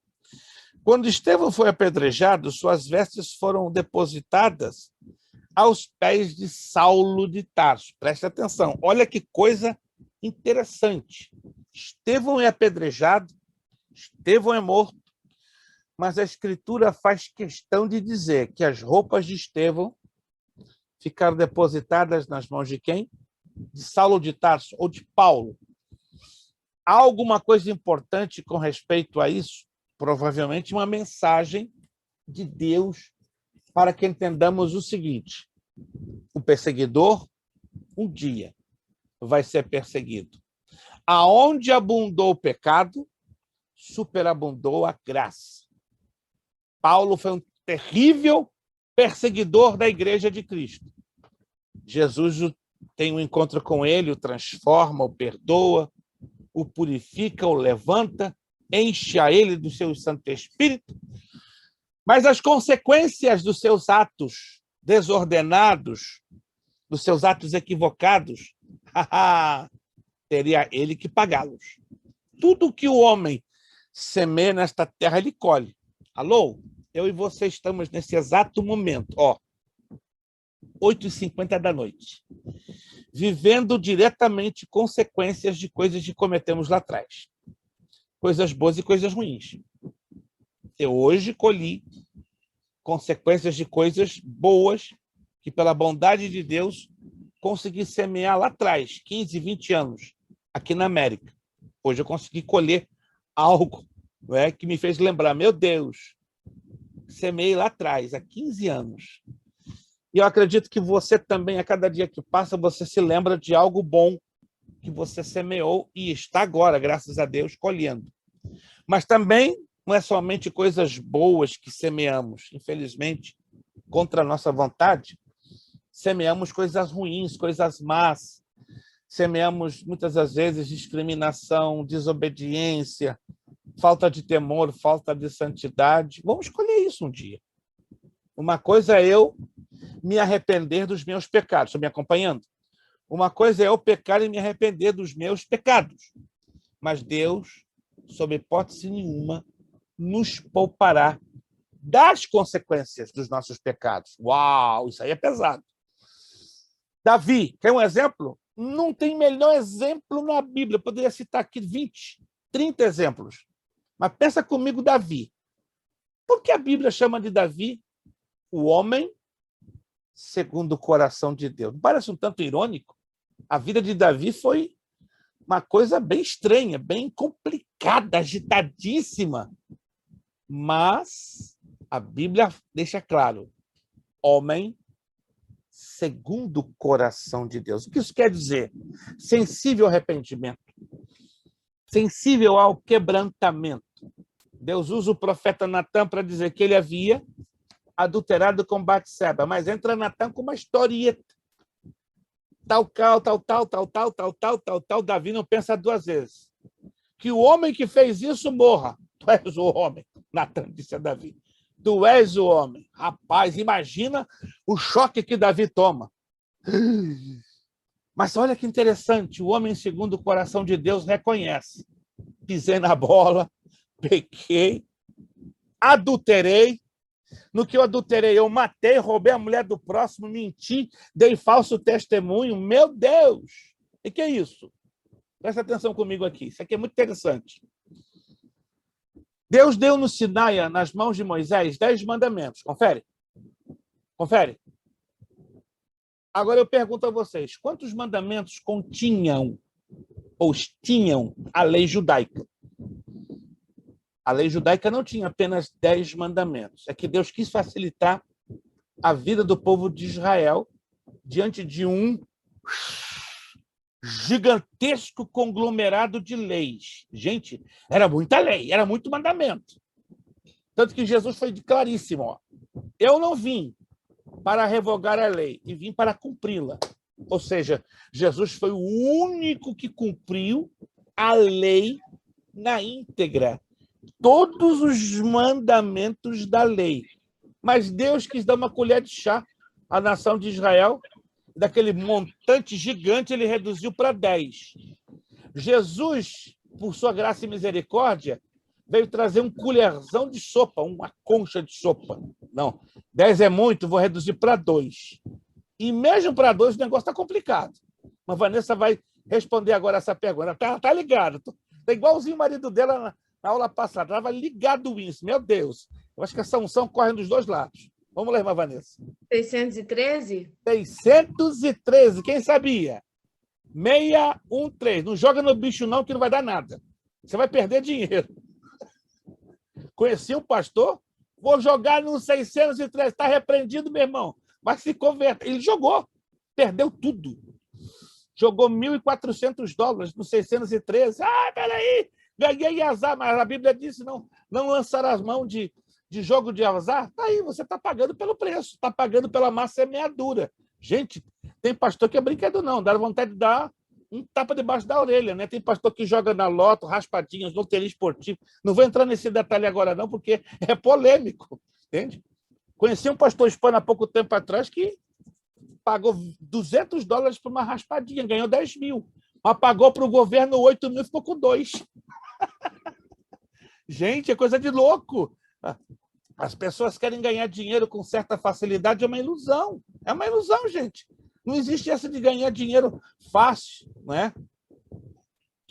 Quando Estevão foi apedrejado, suas vestes foram depositadas aos pés de Saulo de Tarso. Preste atenção, olha que coisa interessante. Estevão é apedrejado, Estevão é morto, mas a Escritura faz questão de dizer que as roupas de Estevão ficaram depositadas nas mãos de quem? De Saulo de Tarso ou de Paulo. Há alguma coisa importante com respeito a isso? Provavelmente uma mensagem de Deus para que entendamos o seguinte: o perseguidor, um dia, vai ser perseguido. Aonde abundou o pecado, superabundou a graça. Paulo foi um terrível perseguidor da igreja de Cristo. Jesus tem um encontro com ele, o transforma, o perdoa, o purifica, o levanta, enche a ele do seu Santo Espírito. Mas as consequências dos seus atos desordenados, dos seus atos equivocados, teria ele que pagá-los. Tudo que o homem semeia nesta terra, ele colhe. Alô? Eu e você estamos nesse exato momento, 8h50 da noite, vivendo diretamente consequências de coisas que cometemos lá atrás. Coisas boas e coisas ruins. Eu hoje colhi consequências de coisas boas que, pela bondade de Deus, consegui semear lá atrás, 15, 20 anos, aqui na América. Hoje eu consegui colher algo, não é, que me fez lembrar, meu Deus, semeei lá atrás, há 15 anos. E eu acredito que você também, a cada dia que passa, você se lembra de algo bom que você semeou e está agora, graças a Deus, colhendo. Mas também não é somente coisas boas que semeamos. Infelizmente, contra a nossa vontade, semeamos coisas ruins, coisas más. Semeamos, muitas das vezes, discriminação, desobediência, falta de temor, falta de santidade. Vamos colher isso um dia. Uma coisa é eu me arrepender dos meus pecados. Estão me acompanhando? Uma coisa é eu pecar e me arrepender dos meus pecados. Mas Deus, sob hipótese nenhuma, nos poupará das consequências dos nossos pecados. Uau, isso aí é pesado. Davi, quer um exemplo? Não tem melhor exemplo na Bíblia. Eu poderia citar aqui 20, 30 exemplos. Mas pensa comigo, Davi. Por que a Bíblia chama de Davi o homem segundo o coração de Deus? Não parece um tanto irônico? A vida de Davi foi uma coisa bem estranha, bem complicada, agitadíssima. Mas a Bíblia deixa claro, homem segundo o coração de Deus. O que isso quer dizer? Sensível ao arrependimento, sensível ao quebrantamento. Deus usa o profeta Natã para dizer que ele havia adulterado com Batseba, mas entra Natã com uma historieta. Tal, Davi não pensa duas vezes. Que o homem que fez isso morra. Tu és o homem, Natã disse a Davi. Tu és o homem. Rapaz, imagina o choque que Davi toma. Mas olha que interessante, o homem segundo o coração de Deus reconhece. Pisei na bola, pequei, adulterei. No que eu adulterei, eu matei, roubei a mulher do próximo, menti, dei falso testemunho. Meu Deus! O que é isso? Presta atenção comigo aqui. Isso aqui é muito interessante. Deus deu no Sinai, nas mãos de Moisés, 10 mandamentos. Confere. Confere. Agora eu pergunto a vocês, quantos mandamentos continham ou tinham a lei judaica? A lei judaica não tinha apenas 10 mandamentos. É que Deus quis facilitar a vida do povo de Israel diante de um gigantesco conglomerado de leis. Gente, era muita lei, era muito mandamento. Tanto que Jesus foi claríssimo. Ó, eu não vim para revogar a lei, e vim para cumpri-la. Ou seja, Jesus foi o único que cumpriu a lei na íntegra. Todos os mandamentos da lei. Mas Deus quis dar uma colher de chá à nação de Israel. Daquele montante gigante, ele reduziu para 10. Jesus, por sua graça e misericórdia, veio trazer um colherzão de sopa, uma concha de sopa. Não, 10 é muito, vou reduzir para 2. E mesmo para 2, o negócio está complicado. Mas Vanessa vai responder agora essa pergunta. Tá ligado. Tá igualzinho o marido dela na aula passada. Estava ligado isso. Meu Deus. Eu acho que essa unção corre dos dois lados. Vamos lá, irmã Vanessa. 613? 613. Quem sabia? 613. Não joga no bicho não, que não vai dar nada. Você vai perder dinheiro. Conheci um pastor, vou jogar no 613. Está repreendido, meu irmão. Mas se converter. Ele jogou. Perdeu tudo. Jogou $1.400 no 613. Ah, peraí. Ganhei azar. Mas a Bíblia disse não lançar as mãos de jogo de azar. Tá aí, você está pagando pelo preço. Está pagando pela má semeadura. Gente, tem pastor que é brinquedo não. Dá vontade de dar um tapa debaixo da orelha, né? Tem pastor que joga na loto, raspadinhas, loteria esportiva. Não vou entrar nesse detalhe agora não, porque é polêmico, entende? Conheci um pastor hispano há pouco tempo atrás que pagou $200 por uma raspadinha, ganhou 10 mil. Mas pagou para o governo 8 mil e ficou com 2. Gente, é coisa de louco. As pessoas querem ganhar dinheiro com certa facilidade, é uma ilusão. É uma ilusão, gente. Não existe essa de ganhar dinheiro fácil, não é?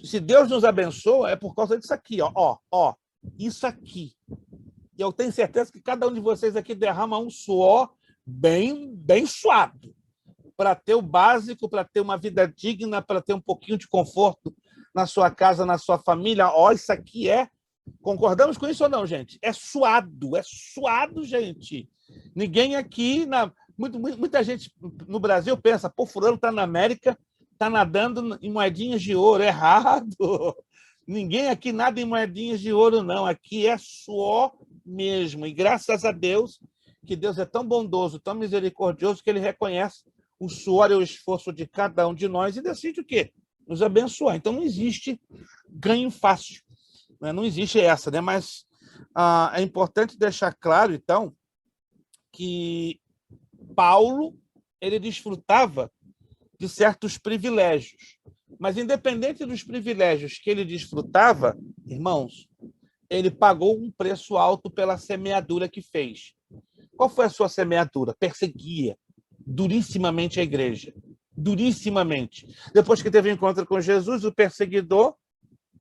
Se Deus nos abençoa, é por causa disso aqui, ó, isso aqui. E eu tenho certeza que cada um de vocês aqui derrama um suor bem suado para ter o básico, para ter uma vida digna, para ter um pouquinho de conforto na sua casa, na sua família. Ó, isso aqui é... Concordamos com isso ou não, gente? É suado, gente. Ninguém aqui... Muita gente no Brasil pensa, pô, fulano está na América, está nadando em moedinhas de ouro. Errado. Ninguém aqui nada em moedinhas de ouro, não. Aqui é suor mesmo. E graças a Deus, que Deus é tão bondoso, tão misericordioso, que ele reconhece o suor e o esforço de cada um de nós e decide o quê? Nos abençoar. Então, não existe ganho fácil. Né? Não existe essa, né? Mas é importante deixar claro, então, que Paulo, ele desfrutava de certos privilégios. Mas, independente dos privilégios que ele desfrutava, irmãos, ele pagou um preço alto pela semeadura que fez. Qual foi a sua semeadura? Perseguia durissimamente a igreja. Durissimamente. Depois que teve um encontro com Jesus, o perseguidor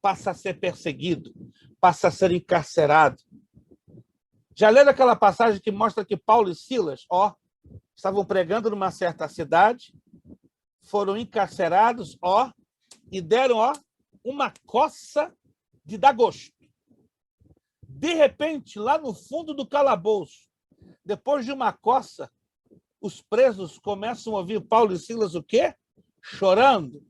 passa a ser perseguido, passa a ser encarcerado. Já leram aquela passagem que mostra que Paulo e Silas, estavam pregando numa certa cidade, foram encarcerados, e deram, uma coça de dar gosto. De repente, lá no fundo do calabouço, depois de uma coça, os presos começam a ouvir Paulo e Silas o quê? Chorando,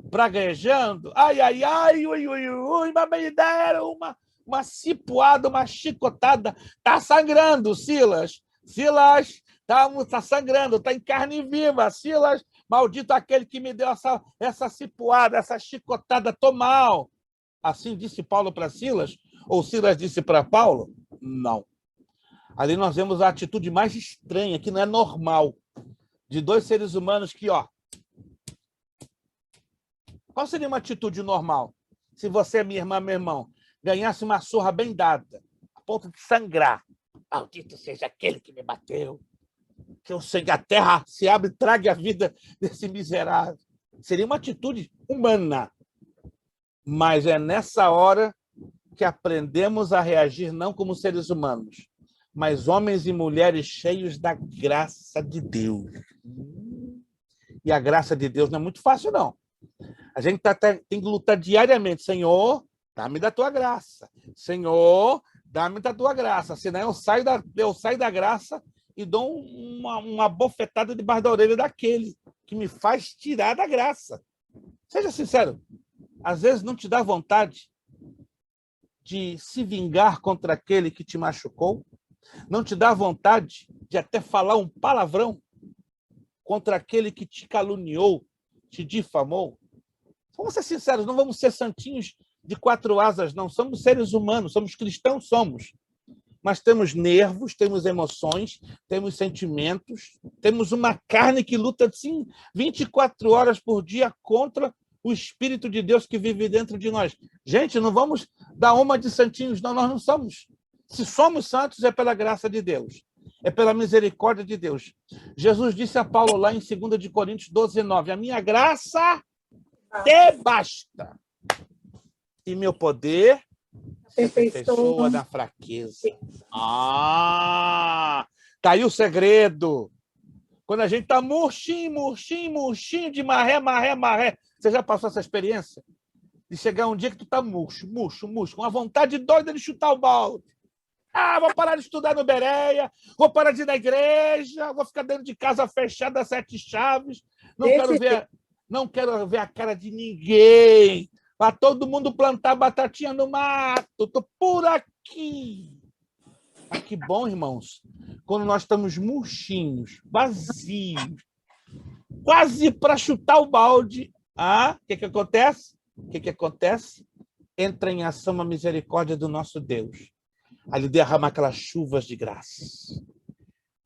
praguejando. Ai, ai, ai, ui, ui, ui, mas me deram uma cipuada, uma chicotada. Tá sangrando, Silas. Silas, tá sangrando, tá em carne viva. Silas, maldito aquele que me deu essa cipuada, essa chicotada, tô mal. Assim disse Paulo para Silas? Ou Silas disse para Paulo? Não. Ali nós vemos a atitude mais estranha, que não é normal, de dois seres humanos que, Qual seria uma atitude normal? Se você, minha irmã, meu irmão, ganhasse uma surra bem dada, a ponto de sangrar. Maldito seja aquele que me bateu. Que a terra se abre e trague a vida desse miserável. Seria uma atitude humana. Mas é nessa hora que aprendemos a reagir não como seres humanos, mas homens e mulheres cheios da graça de Deus. E a graça de Deus não é muito fácil, não. A gente tem que lutar diariamente. Senhor, dá-me da tua graça. Senhor, dá-me da tua graça. Senão eu saio da graça e dou uma bofetada debaixo da orelha daquele que me faz tirar da graça. Seja sincero. Às vezes não te dá vontade de se vingar contra aquele que te machucou? Não te dá vontade de até falar um palavrão contra aquele que te caluniou, te difamou? Vamos ser sinceros, não vamos ser santinhos de quatro asas, não. Somos seres humanos, somos cristãos, somos. Mas temos nervos, temos emoções, temos sentimentos, temos uma carne que luta, sim, 24 horas por dia contra o Espírito de Deus que vive dentro de nós. Gente, não vamos dar uma de santinhos, não, nós não somos. Se somos santos, é pela graça de Deus, é pela misericórdia de Deus. Jesus disse a Paulo lá em 2 de Coríntios 12:9, a minha graça te basta, e meu poder se aperfeiçoa na fraqueza. Tá aí o segredo. Quando a gente está murchinho de marré. Você já passou essa experiência? De chegar um dia que tu tá murcho, com uma vontade doida de chutar o balde. Vou parar de estudar no Bereia, vou parar de ir na igreja, vou ficar dentro de casa fechada, 7 chaves, não quero ver a cara de ninguém. Para todo mundo plantar batatinha no mato, tô por aqui. Mas que bom, irmãos, quando nós estamos murchinhos, vazios, quase para chutar o balde. O que acontece? O que acontece? Entra em ação a misericórdia do nosso Deus. Ali derrama aquelas chuvas de graça.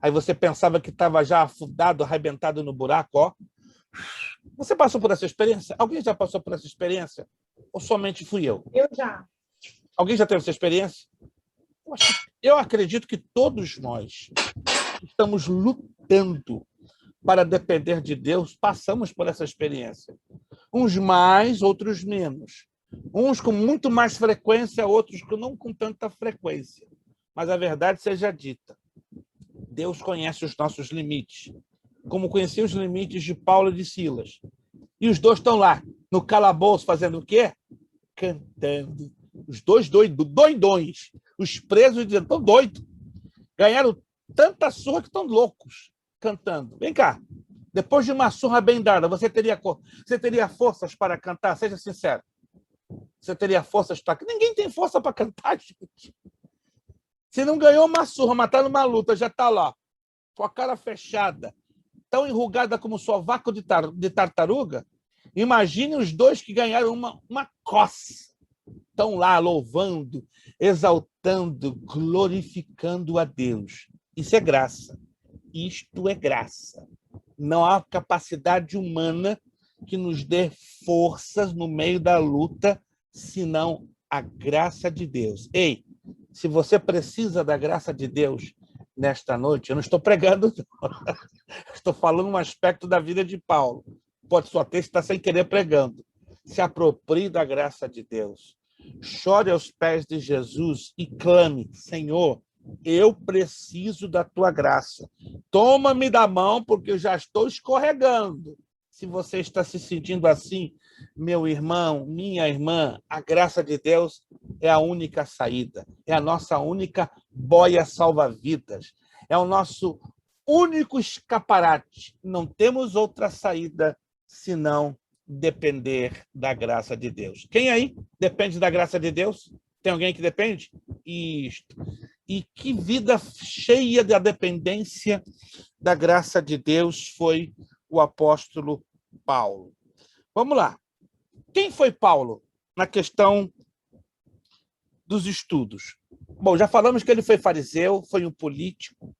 Aí você pensava que estava já afundado, arrebentado no buraco, Você passou por essa experiência? Alguém já passou por essa experiência? Ou somente fui eu? Eu já. Alguém já teve essa experiência? Eu acredito que todos nós estamos lutando para depender de Deus, passamos por essa experiência. Uns mais, outros menos. Uns com muito mais frequência, outros não com tanta frequência. Mas a verdade seja dita, Deus conhece os nossos limites, como conhecia os limites de Paulo e de Silas. E os dois estão lá, no calabouço, fazendo o quê? Cantando. Os dois doidões. Os presos dizendo, estão doidos. Ganharam tanta surra que estão loucos cantando. Vem cá. Depois de uma surra bem dada, você teria forças para cantar? Seja sincero. Você teria forças para... Ninguém tem força para cantar, gente. Se não ganhou uma surra, mas está numa luta, já está lá, com a cara fechada, tão enrugada como sovaco de tartaruga, imagine os dois que ganharam uma coça. Estão lá louvando, exaltando, glorificando a Deus. Isso é graça. Isto é graça. Não há capacidade humana que nos dê forças no meio da luta, senão a graça de Deus. Ei, se você precisa da graça de Deus nesta noite, eu não estou pregando, não. Estou falando um aspecto da vida de Paulo. Pode só ter estar sem querer pregando. Se aproprie da graça de Deus. Chore aos pés de Jesus e clame: Senhor, eu preciso da tua graça. Toma-me da mão, porque eu já estou escorregando. Se você está se sentindo assim, meu irmão, minha irmã, a graça de Deus é a única saída, é a nossa única boia salva-vidas, é o nosso único escaparate. Não temos outra saída senão depender da graça de Deus. Quem aí depende da graça de Deus? Tem alguém que depende? Isto. E que vida cheia da dependência da graça de Deus foi o apóstolo Paulo. Vamos lá. Quem foi Paulo na questão dos estudos? Bom, já falamos que ele foi fariseu, foi um político,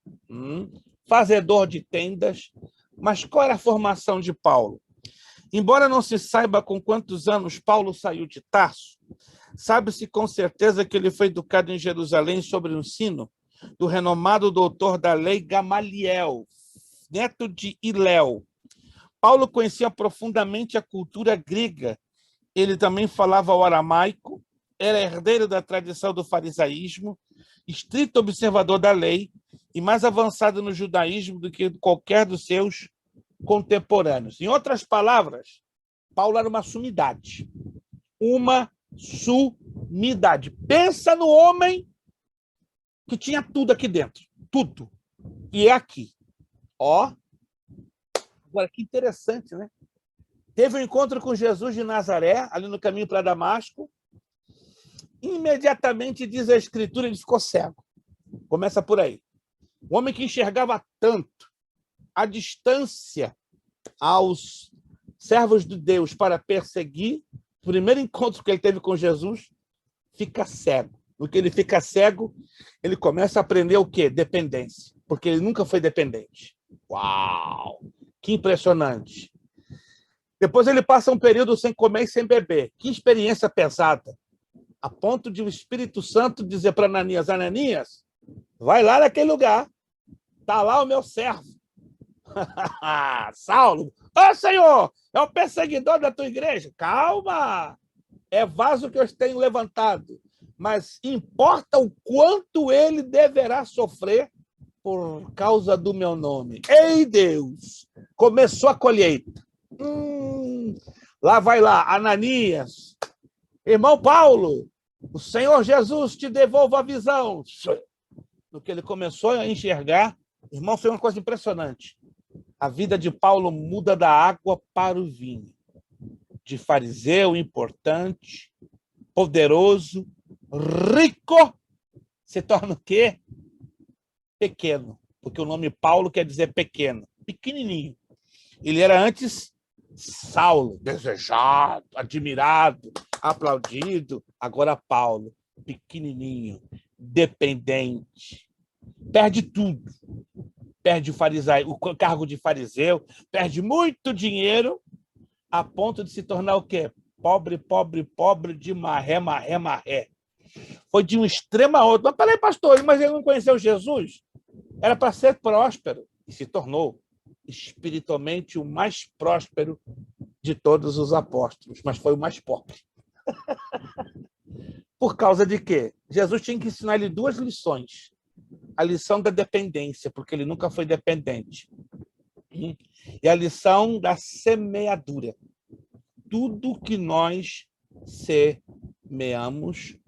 fazedor de tendas, mas qual era a formação de Paulo? Embora não se saiba com quantos anos Paulo saiu de Tarso, sabe-se com certeza que ele foi educado em Jerusalém sob o ensino do renomado doutor da lei Gamaliel, neto de Hilel. Paulo conhecia profundamente a cultura grega. Ele também falava o aramaico, era herdeiro da tradição do farisaísmo, estrito observador da lei e mais avançado no judaísmo do que qualquer dos seus contemporâneos. Em outras palavras, Paulo era uma sumidade. Uma sumidade. Pensa no homem que tinha tudo aqui dentro. Tudo. E é aqui. Ó. Agora, que interessante, né? Teve um encontro com Jesus de Nazaré, ali no caminho para Damasco. Imediatamente, diz a Escritura, ele ficou cego. Começa por aí. O homem que enxergava tanto, a distância aos servos de Deus para perseguir, o primeiro encontro que ele teve com Jesus, fica cego. No que ele fica cego, ele começa a aprender o quê? Dependência. Porque ele nunca foi dependente. Uau! Que impressionante. Depois ele passa um período sem comer e sem beber. Que experiência pesada. A ponto de o Espírito Santo dizer para Ananias: Ananias, vai lá naquele lugar. Está lá o meu servo. Saulo. Ô, Senhor, é o perseguidor da tua igreja. Calma. É vaso que eu tenho levantado. Mas importa o quanto ele deverá sofrer por causa do meu nome. Ei, Deus! Começou a colheita. Lá vai lá, Ananias. Irmão Paulo, o Senhor Jesus te devolva a visão. No que ele começou a enxergar, irmão, foi uma coisa impressionante. A vida de Paulo muda da água para o vinho. De fariseu importante, poderoso, rico, se torna o quê? Pequeno. Porque o nome Paulo quer dizer pequeno, pequenininho. Ele era antes Saulo, desejado, admirado, aplaudido. Agora Paulo, pequenininho, dependente. Perde tudo. Perde o cargo de fariseu, perde muito dinheiro, a ponto de se tornar o quê? Pobre, pobre, pobre, de marré, marré, marré. Foi de um extremo a outro. Mas peraí, pastor, mas ele não conheceu Jesus? Era para ser próspero. E se tornou espiritualmente o mais próspero de todos os apóstolos, mas foi o mais pobre. Por causa de quê? Jesus tinha que ensinar ele duas lições. A lição da dependência, porque ele nunca foi dependente. E a lição da semeadura. Tudo que nós semeamos,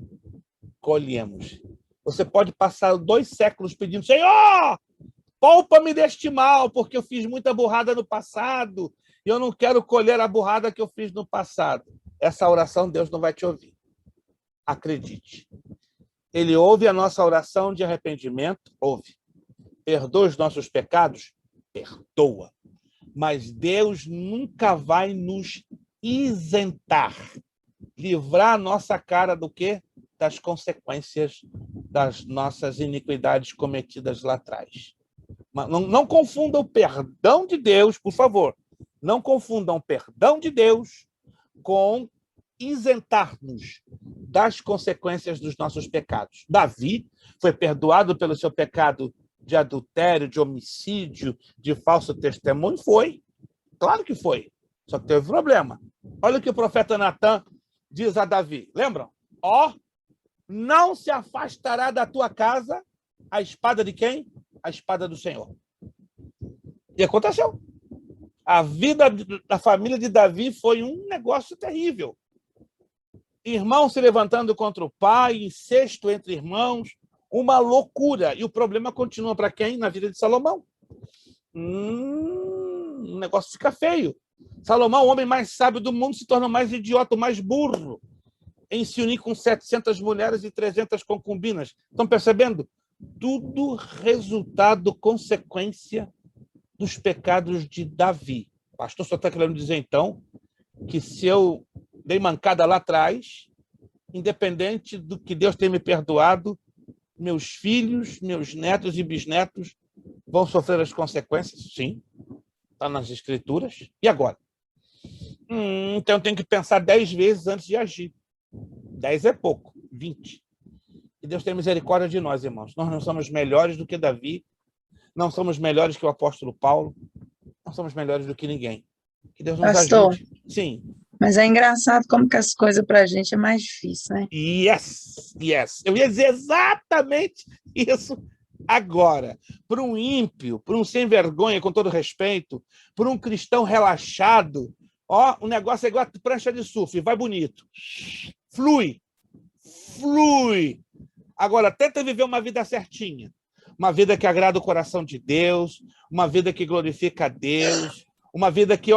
colhemos. Você pode passar 2 séculos pedindo: Senhor, poupa-me deste mal, porque eu fiz muita burrada no passado e eu não quero colher a burrada que eu fiz no passado. Essa oração Deus não vai te ouvir. Acredite. Ele ouve a nossa oração de arrependimento, ouve. Perdoa os nossos pecados, perdoa. Mas Deus nunca vai nos isentar, livrar a nossa cara do quê? Das consequências das nossas iniquidades cometidas lá atrás. Não confundam o perdão de Deus, por favor. Não confundam o perdão de Deus com isentar-nos das consequências dos nossos pecados. Davi foi perdoado pelo seu pecado de adultério, de homicídio, de falso testemunho? Foi. Claro que foi. Só que teve problema. Olha o que o profeta Natan diz a Davi. Lembram? Não se afastará da tua casa a espada de quem? A espada do Senhor. E aconteceu. A vida da família de Davi foi um negócio terrível. Irmão se levantando contra o pai, incesto entre irmãos, uma loucura. E o problema continua para quem? Na vida de Salomão. O negócio fica feio. Salomão, o homem mais sábio do mundo, se torna mais idiota, mais burro, em se unir com 700 mulheres e 300 concubinas. Estão percebendo? Tudo resultado, consequência dos pecados de Davi. O pastor só está querendo dizer, então, que se eu dei mancada lá atrás, independente do que Deus tenha me perdoado, meus filhos, meus netos e bisnetos vão sofrer as consequências? Sim. Está nas Escrituras. E agora? Então, eu tenho que pensar 10 vezes antes de agir. 10 é pouco, 20. Que Deus tenha misericórdia de nós, irmãos. Nós não somos melhores do que Davi, não somos melhores que o apóstolo Paulo, não somos melhores do que ninguém. Que Deus nos ajude. Sim. Mas é engraçado como que as coisas para a gente é mais difícil, né? Yes. Eu ia dizer exatamente isso agora. Para um ímpio, para um sem vergonha, com todo respeito, para um cristão relaxado, o negócio é igual a prancha de surf, vai bonito. Flui. Agora, tenta viver uma vida certinha. Uma vida que agrada o coração de Deus, uma vida que glorifica a Deus, uma vida que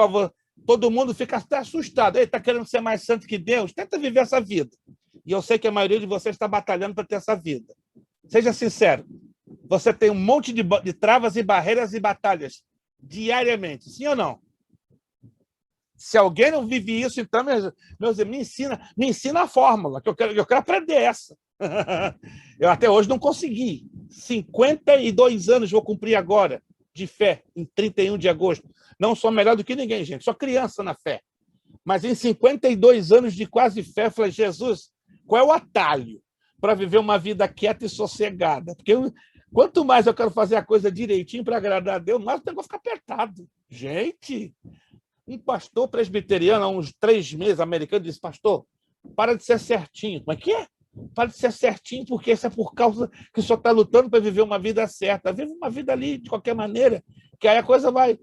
todo mundo fica até assustado. Está querendo ser mais santo que Deus? Tenta viver essa vida. E eu sei que a maioria de vocês está batalhando para ter essa vida. Seja sincero. Você tem um monte de travas e barreiras e batalhas diariamente. Sim ou não? Se alguém não vive isso, então, meus irmãos, me ensina a fórmula, que eu quero aprender essa. Eu até hoje não consegui. 52 anos vou cumprir agora de fé, em 31 de agosto. Não sou melhor do que ninguém, gente. Sou criança na fé. Mas em 52 anos de quase fé, eu falei, Jesus, qual é o atalho para viver uma vida quieta e sossegada? Porque quanto mais eu quero fazer a coisa direitinho para agradar a Deus, mais o negócio fica apertado. Gente, um pastor presbiteriano, há uns 3 meses, americano, disse, pastor, para de ser certinho. Como é que é? Para de ser certinho, porque isso é por causa que o senhor está lutando para viver uma vida certa. Vive uma vida ali, de qualquer maneira, que aí a coisa vai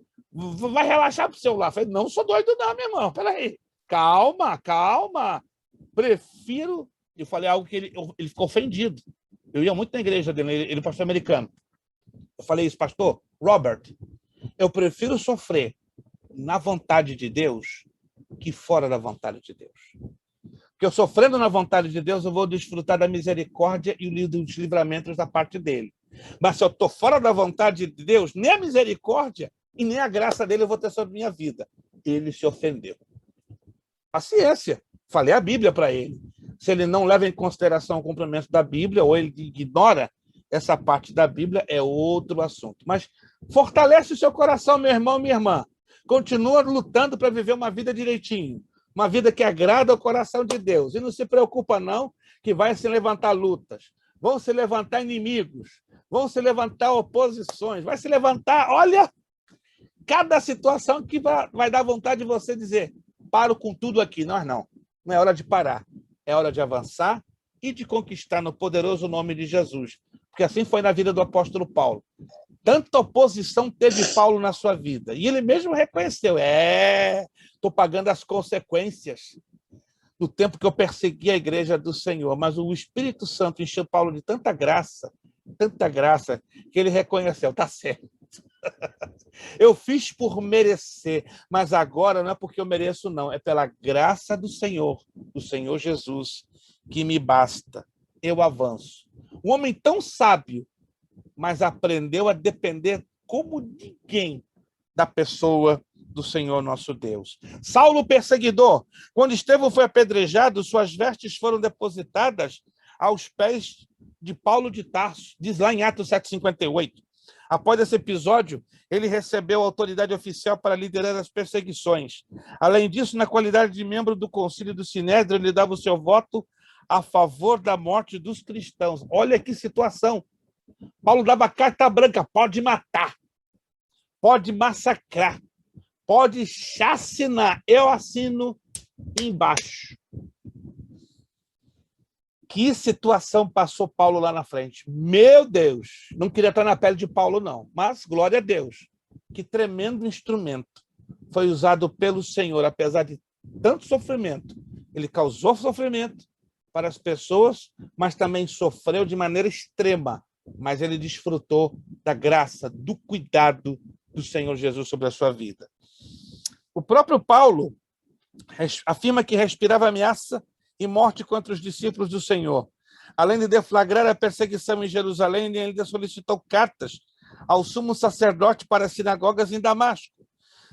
relaxar para o seu lado. Eu falei, não sou doido não, meu irmão. Peraí. Calma. Prefiro... Eu falei algo que ele ficou ofendido. Eu ia muito na igreja dele, ele é pastor americano. Eu falei isso, pastor Robert, eu prefiro sofrer na vontade de Deus que fora da vontade de Deus. Porque eu sofrendo na vontade de Deus, eu vou desfrutar da misericórdia e dos livramentos da parte dele. Mas se eu estou fora da vontade de Deus, nem a misericórdia e nem a graça dele eu vou ter sobre minha vida. Ele se ofendeu. Paciência. Falei a Bíblia para ele. Se ele não leva em consideração o cumprimento da Bíblia, ou ele ignora essa parte da Bíblia, é outro assunto. Mas fortalece o seu coração, meu irmão, minha irmã. Continua lutando para viver uma vida direitinho. Uma vida que agrada ao coração de Deus. E não se preocupa, não, que vai se levantar lutas. Vão se levantar inimigos. Vão se levantar oposições. Vai se levantar, olha, cada situação que vai dar vontade de você dizer, paro com tudo aqui. Nós não. Não é hora de parar. É hora de avançar e de conquistar no poderoso nome de Jesus. Porque assim foi na vida do apóstolo Paulo. Tanta oposição teve Paulo na sua vida. E ele mesmo reconheceu. Estou pagando as consequências do tempo que eu persegui a igreja do Senhor. Mas o Espírito Santo encheu Paulo de tanta graça, que ele reconheceu. Está certo. Eu fiz por merecer, mas agora não é porque eu mereço, não. É pela graça do Senhor Jesus, que me basta. Eu avanço. Um homem tão sábio, mas aprendeu a depender como ninguém da pessoa do Senhor nosso Deus. Saulo, perseguidor, quando Estevão foi apedrejado, suas vestes foram depositadas aos pés de Paulo de Tarso, diz lá em Atos 7,58. Após esse episódio, ele recebeu autoridade oficial para liderar as perseguições. Além disso, na qualidade de membro do Concílio do Sinédrio, ele dava o seu voto a favor da morte dos cristãos. Olha que situação. Paulo dava carta branca, pode matar, pode massacrar, pode chacinar. Eu assino embaixo. Que situação passou Paulo lá na frente. Meu Deus, não queria estar na pele de Paulo, não. Mas, glória a Deus, que tremendo instrumento foi usado pelo Senhor, apesar de tanto sofrimento. Ele causou sofrimento para as pessoas, mas também sofreu de maneira extrema. Mas ele desfrutou da graça, do cuidado do Senhor Jesus sobre a sua vida. O próprio Paulo afirma que respirava ameaça e morte contra os discípulos do Senhor. Além de deflagrar a perseguição em Jerusalém, ele ainda solicitou cartas ao sumo sacerdote para as sinagogas em Damasco.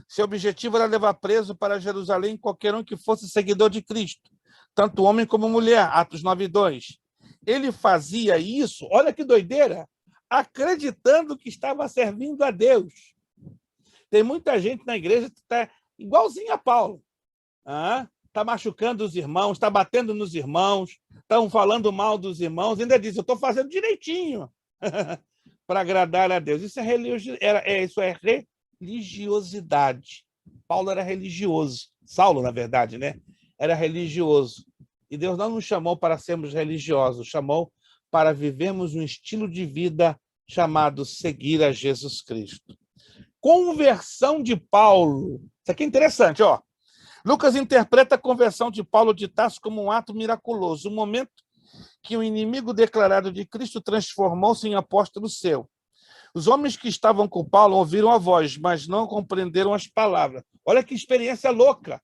Seu objetivo era levar preso para Jerusalém qualquer um que fosse seguidor de Cristo, tanto homem como mulher, Atos 9:2. Ele fazia isso, olha que doideira, acreditando que estava servindo a Deus. Tem muita gente na igreja que está igualzinho a Paulo. Está machucando os irmãos, está batendo nos irmãos, estão falando mal dos irmãos, ainda diz, eu estou fazendo direitinho para agradar a Deus. Isso é religiosidade. Paulo era religioso. Saulo, na verdade, né? Era religioso. E Deus não nos chamou para sermos religiosos, chamou para vivermos um estilo de vida chamado seguir a Jesus Cristo. Conversão de Paulo. Isso aqui é interessante, ó. Lucas interpreta a conversão de Paulo de Tarso como um ato miraculoso, um momento que o inimigo declarado de Cristo transformou-se em apóstolo seu. Os homens que estavam com Paulo ouviram a voz, mas não compreenderam as palavras. Olha que experiência louca.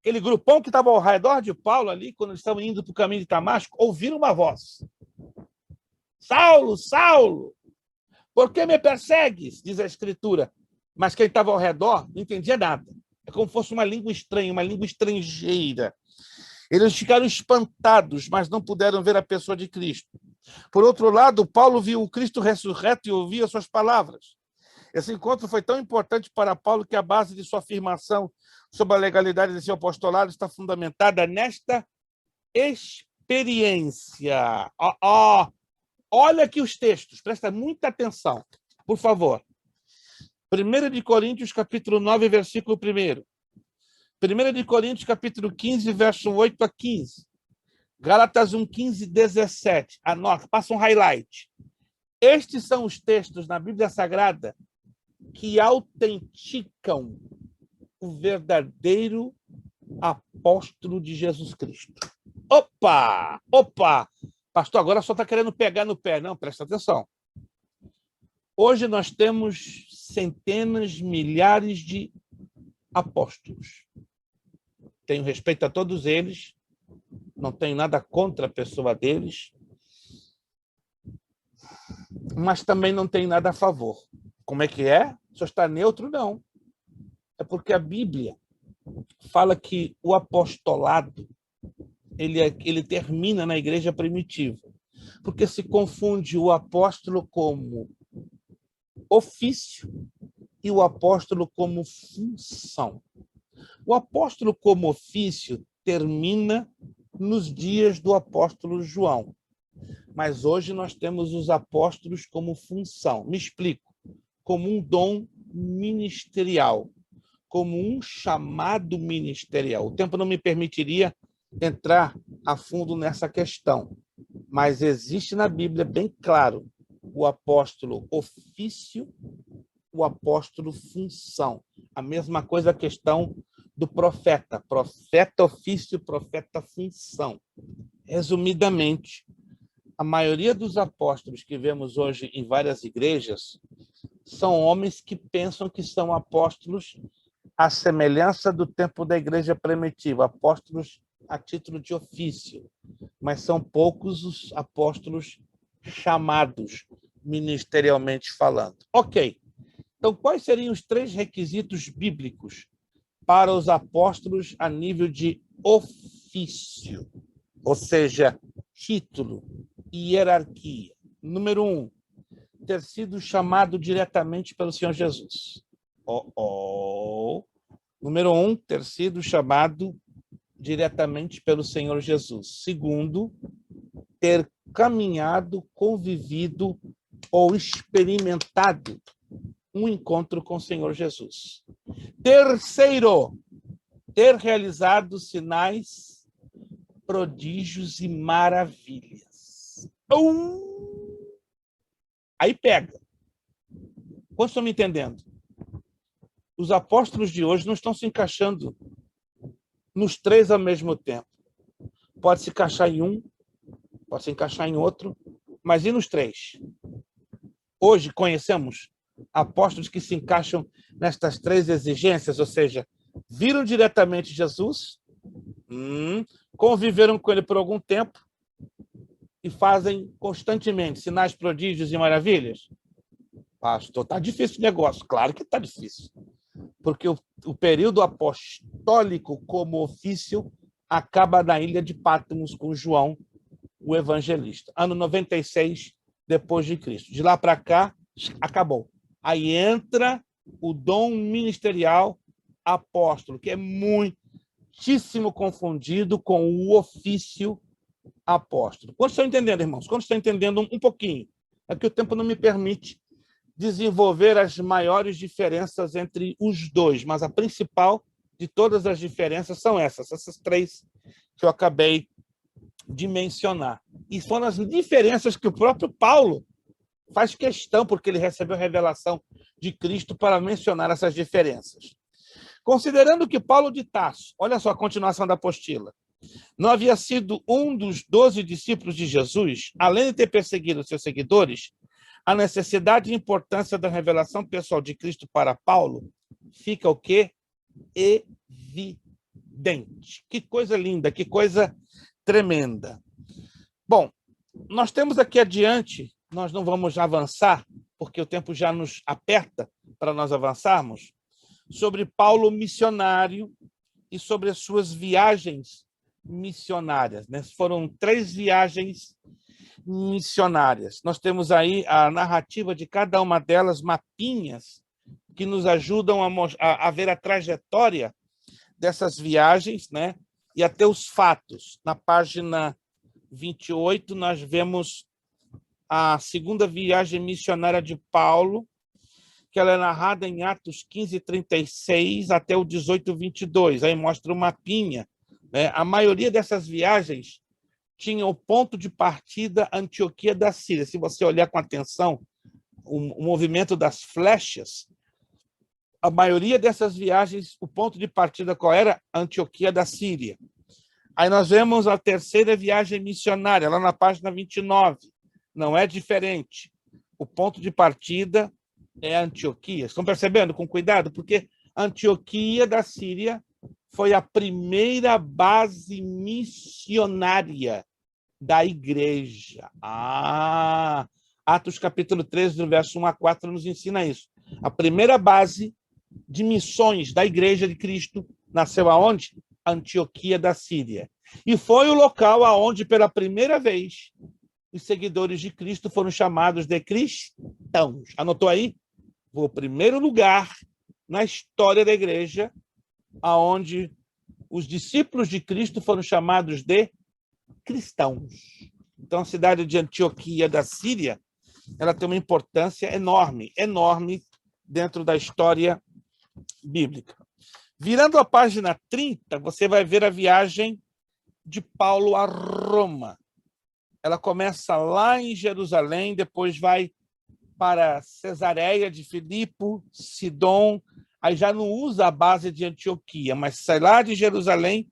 Aquele grupão que estava ao redor de Paulo ali, quando eles estavam indo para o caminho de Damasco, ouviram uma voz. Saulo, Saulo, por que me persegues? Diz a Escritura. Mas quem estava ao redor não entendia nada. É como se fosse uma língua estranha, uma língua estrangeira. Eles ficaram espantados, mas não puderam ver a pessoa de Cristo. Por outro lado, Paulo viu o Cristo ressurreto e ouvia suas palavras. Esse encontro foi tão importante para Paulo que a base de sua afirmação sobre a legalidade de seu apostolado está fundamentada nesta experiência. Olha aqui os textos, presta muita atenção, por favor. 1 de Coríntios, capítulo 9, versículo 1. 1 de Coríntios, capítulo 15, verso 8 a 15. Gálatas 1, 15, 17. Anota, passa um highlight. Estes são os textos na Bíblia Sagrada que autenticam o verdadeiro apóstolo de Jesus Cristo. Opa! Pastor, agora só está querendo pegar no pé. Não, presta atenção. Hoje nós temos centenas, milhares de apóstolos. Tenho respeito a todos eles, não tenho nada contra a pessoa deles, mas também não tenho nada a favor. Como é que é? O senhor está neutro? Não. É porque a Bíblia fala que o apostolado ele termina na igreja primitiva, porque se confunde o apóstolo como ofício e o apóstolo como função. O apóstolo como ofício termina nos dias do apóstolo João, mas hoje nós temos os apóstolos como função. Me explico. Como um dom ministerial, como um chamado ministerial. O tempo não me permitiria entrar a fundo nessa questão, mas existe na Bíblia bem claro o apóstolo ofício, o apóstolo função. A mesma coisa a questão do profeta. Profeta ofício, profeta função. Resumidamente, a maioria dos apóstolos que vemos hoje em várias igrejas são homens que pensam que são apóstolos à semelhança do tempo da igreja primitiva, apóstolos a título de ofício, mas são poucos os apóstolos chamados ministerialmente falando. Ok, então quais seriam os 3 requisitos bíblicos para os apóstolos a nível de ofício, ou seja, título e hierarquia? Número 1, ter sido chamado diretamente pelo Senhor Jesus. Número 1, ter sido chamado diretamente pelo Senhor Jesus. Segundo, ter caminhado, convivido ou experimentado um encontro com o Senhor Jesus. Terceiro, ter realizado sinais, prodígios e maravilhas. Aí pega. Quantos estão me entendendo? Os apóstolos de hoje não estão se encaixando nos três ao mesmo tempo. Pode se encaixar em um, pode se encaixar em outro, mas e nos três? Hoje conhecemos apóstolos que se encaixam nestas três exigências, ou seja, viram diretamente Jesus, conviveram com ele por algum tempo e fazem constantemente sinais, prodígios e maravilhas. Pastor, está difícil o negócio. Claro que está difícil. Porque o período apostólico como ofício acaba na ilha de Patmos com João, o evangelista. Ano 96 depois de Cristo. De lá para cá, acabou. Aí entra o dom ministerial apóstolo, que é muitíssimo confundido com o ofício apóstolo. Quantos estão entendendo, irmãos? Quantos estão entendendo um pouquinho? É que o tempo não me permite desenvolver as maiores diferenças entre os dois, mas a principal de todas as diferenças são essas três que eu acabei de mencionar. E foram as diferenças que o próprio Paulo faz questão, porque ele recebeu a revelação de Cristo para mencionar essas diferenças. Considerando que Paulo de Tarso, olha só a continuação da apostila, não havia sido um dos 12 discípulos de Jesus, além de ter perseguido seus seguidores, a necessidade e importância da revelação pessoal de Cristo para Paulo fica o quê? Evidente. Que coisa linda, que coisa tremenda. Bom, nós temos aqui adiante, nós não vamos avançar, porque o tempo já nos aperta para nós avançarmos, sobre Paulo missionário e sobre as suas viagens missionárias, né? Foram 3 viagens missionárias. Nós temos aí a narrativa de cada uma delas, mapinhas, que nos ajudam a ver a trajetória dessas viagens, né? E até os fatos. Na página 28, nós vemos a segunda viagem missionária de Paulo, que ela é narrada em Atos 15:36 até o 18:22. Aí mostra o mapinha, né? A maioria dessas viagens tinha o ponto de partida Antioquia da Síria. Se você olhar com atenção o movimento das flechas, a maioria dessas viagens, o ponto de partida qual era? Antioquia da Síria. Aí nós vemos a terceira viagem missionária, lá na página 29. Não é diferente. O ponto de partida é Antioquia. Estão percebendo? Com cuidado, porque Antioquia da Síria foi a primeira base missionária da igreja. Atos capítulo 13, do verso 1 a 4, nos ensina isso. A primeira base de missões da igreja de Cristo nasceu aonde? Antioquia da Síria. E foi o local aonde, pela primeira vez, os seguidores de Cristo foram chamados de cristãos. Anotou aí? Foi o primeiro lugar na história da igreja aonde os discípulos de Cristo foram chamados de cristãos. Então, a cidade de Antioquia da Síria, ela tem uma importância enorme, enorme dentro da história bíblica. Virando a página 30, você vai ver a viagem de Paulo a Roma. Ela começa lá em Jerusalém, depois vai para Cesareia de Filipe, Sidom, aí já não usa a base de Antioquia, mas sai lá de Jerusalém,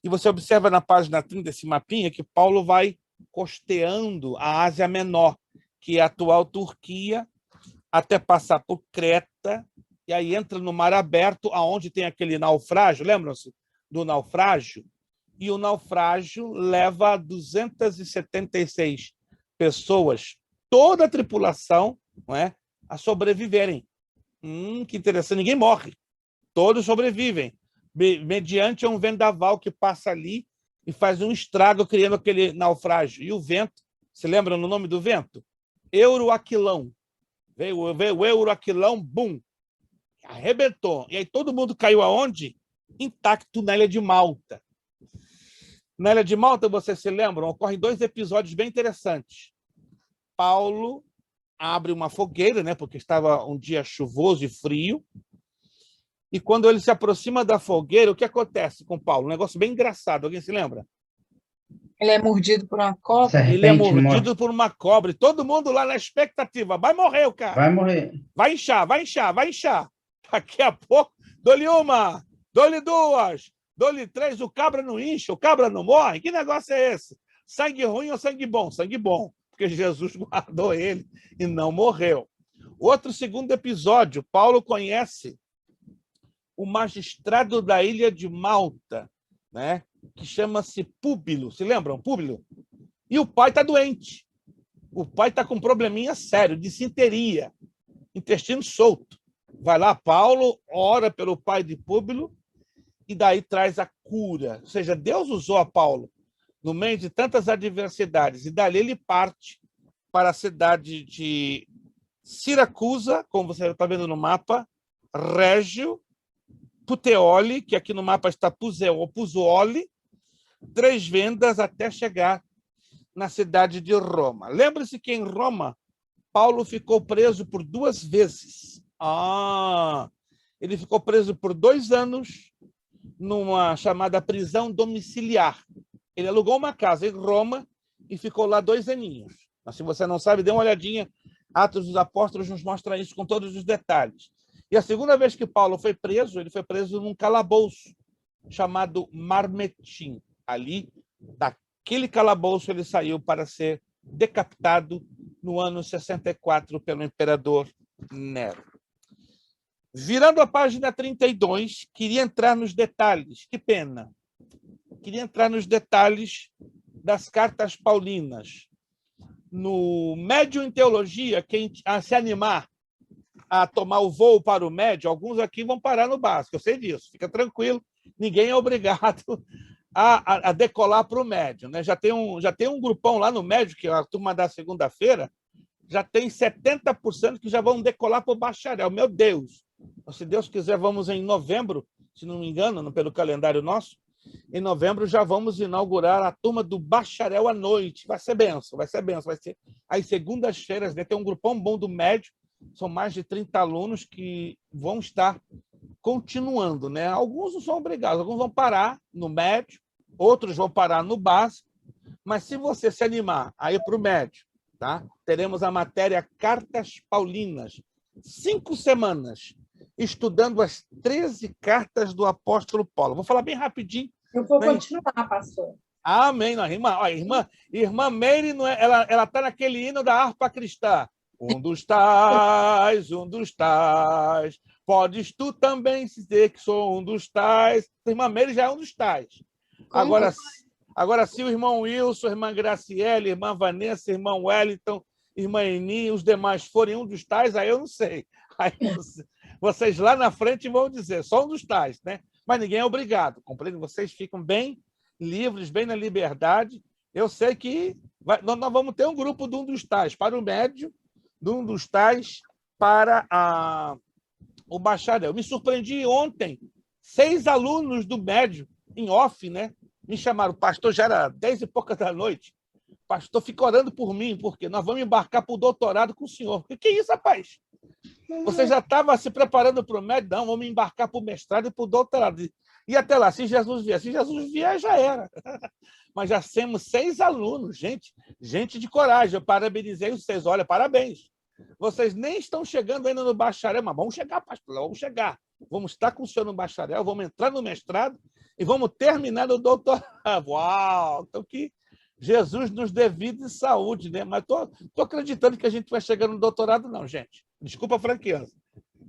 e você observa na página 30 desse mapinha que Paulo vai costeando a Ásia Menor, que é a atual Turquia, até passar por Creta, e aí entra no Mar Aberto, aonde tem aquele naufrágio, lembram-se do naufrágio? E o naufrágio leva 276 pessoas, toda a tripulação, não é, a sobreviverem. Que interessante, ninguém morre, todos sobrevivem, mediante um vendaval que passa ali e faz um estrago, criando aquele naufrágio. E o vento, se lembra no nome do vento? Euroaquilão. Veio o Euroaquilão, bum, arrebentou. E aí todo mundo caiu aonde? Intacto na Ilha de Malta. Na Ilha de Malta, vocês se lembram? Ocorrem 2 episódios bem interessantes. Paulo abre uma fogueira, né, porque estava um dia chuvoso e frio. E quando ele se aproxima da fogueira, o que acontece com Paulo? Um negócio bem engraçado. Alguém se lembra? Ele é mordido por uma cobra. Serpente Ele é mordido morre. por uma cobra. E todo mundo lá na expectativa. Vai morrer o cara. Vai morrer. Vai inchar, vai inchar, vai inchar. Daqui a pouco, dou-lhe uma, dou-lhe 2, dou-lhe 3. O cabra não incha, o cabra não morre. Que negócio é esse? Sangue ruim ou sangue bom? Sangue bom, porque Jesus guardou ele e não morreu. Outro segundo episódio, Paulo conhece o magistrado da ilha de Malta, né, que chama-se Públio. Se lembram? Públio? E o pai está doente. O pai está com um probleminha sério, dissenteria, intestino solto. Vai lá, Paulo, ora pelo pai de Públio e daí traz a cura. Ou seja, Deus usou a Paulo no meio de tantas adversidades. E dali ele parte para a cidade de Siracusa, como você está vendo no mapa, Régio, Puteoli, que aqui no mapa está Puzuoli, 3 vendas até chegar na cidade de Roma. Lembre-se que em Roma, Paulo ficou preso por 2 vezes. Ele ficou preso por 2 anos numa chamada prisão domiciliar. Ele alugou uma casa em Roma e ficou lá 2 aninhos. Mas, se você não sabe, dê uma olhadinha. Atos dos Apóstolos nos mostra isso com todos os detalhes. E a segunda vez que Paulo foi preso, ele foi preso num calabouço chamado Marmetim. Ali, daquele calabouço, ele saiu para ser decapitado no ano 64 pelo imperador Nero. Virando a página 32, queria entrar nos detalhes. Que pena. Queria entrar nos detalhes das cartas paulinas. No Médio em Teologia, quem se animar a tomar o voo para o médio, alguns aqui vão parar no básico, eu sei disso, fica tranquilo, ninguém é obrigado a decolar para o médio, né? Já tem um grupão lá no médio, que é a turma da segunda-feira, já tem 70% que já vão decolar para o bacharel. Meu Deus! Se Deus quiser, vamos em novembro, se não me engano, pelo calendário nosso, em novembro já vamos inaugurar a turma do bacharel à noite. Vai ser benção, vai ser benção. Vai ser às segundas-feiras, né? Tem um grupão bom do médio, são mais de 30 alunos que vão estar continuando, né? Alguns não são obrigados, alguns vão parar no médio, outros vão parar no básico, mas se você se animar a ir para o médio, tá? Teremos a matéria Cartas Paulinas, 5 semanas, estudando as 13 cartas do apóstolo Paulo. Vou falar bem rapidinho. Eu vou continuar, pastor. Amém. Não, irmã Meire, não é, ela está naquele hino da harpa cristã. Um dos tais, podes tu também dizer que sou um dos tais. A irmã Meire já é um dos tais. Agora, se o irmão Wilson, a irmã Graciele, a irmã Vanessa, a irmã Wellington, a irmã Eni, os demais forem um dos tais, aí eu não sei. Aí vocês lá na frente vão dizer, só um dos tais, né? Mas ninguém é obrigado, compreende? Vocês ficam bem livres, bem na liberdade. Eu sei que nós vamos ter um grupo de um dos tais para o médio, de um dos tais para o bacharel. Me surpreendi ontem, 6 alunos do médio, em off, né? Me chamaram, pastor, já era 10 e pouca da noite. Pastor, fica orando por mim, porque nós vamos embarcar para o doutorado com o senhor. Que é isso, rapaz? Você já estava se preparando para o médio? Não, vamos embarcar para o mestrado e para o doutorado. E até lá, se Jesus vier. Se Jesus vier, já era. Mas já temos 6 alunos, gente de coragem. Eu parabenizei os 6. Olha, parabéns. Vocês nem estão chegando ainda no bacharel, mas vamos chegar, pastor, vamos chegar. Vamos estar com o senhor no bacharel, vamos entrar no mestrado e vamos terminar no doutorado. Uau! Então, que Jesus nos dê vida e saúde, né? Mas estou acreditando que a gente vai chegar no doutorado, não, gente. Desculpa a franqueza.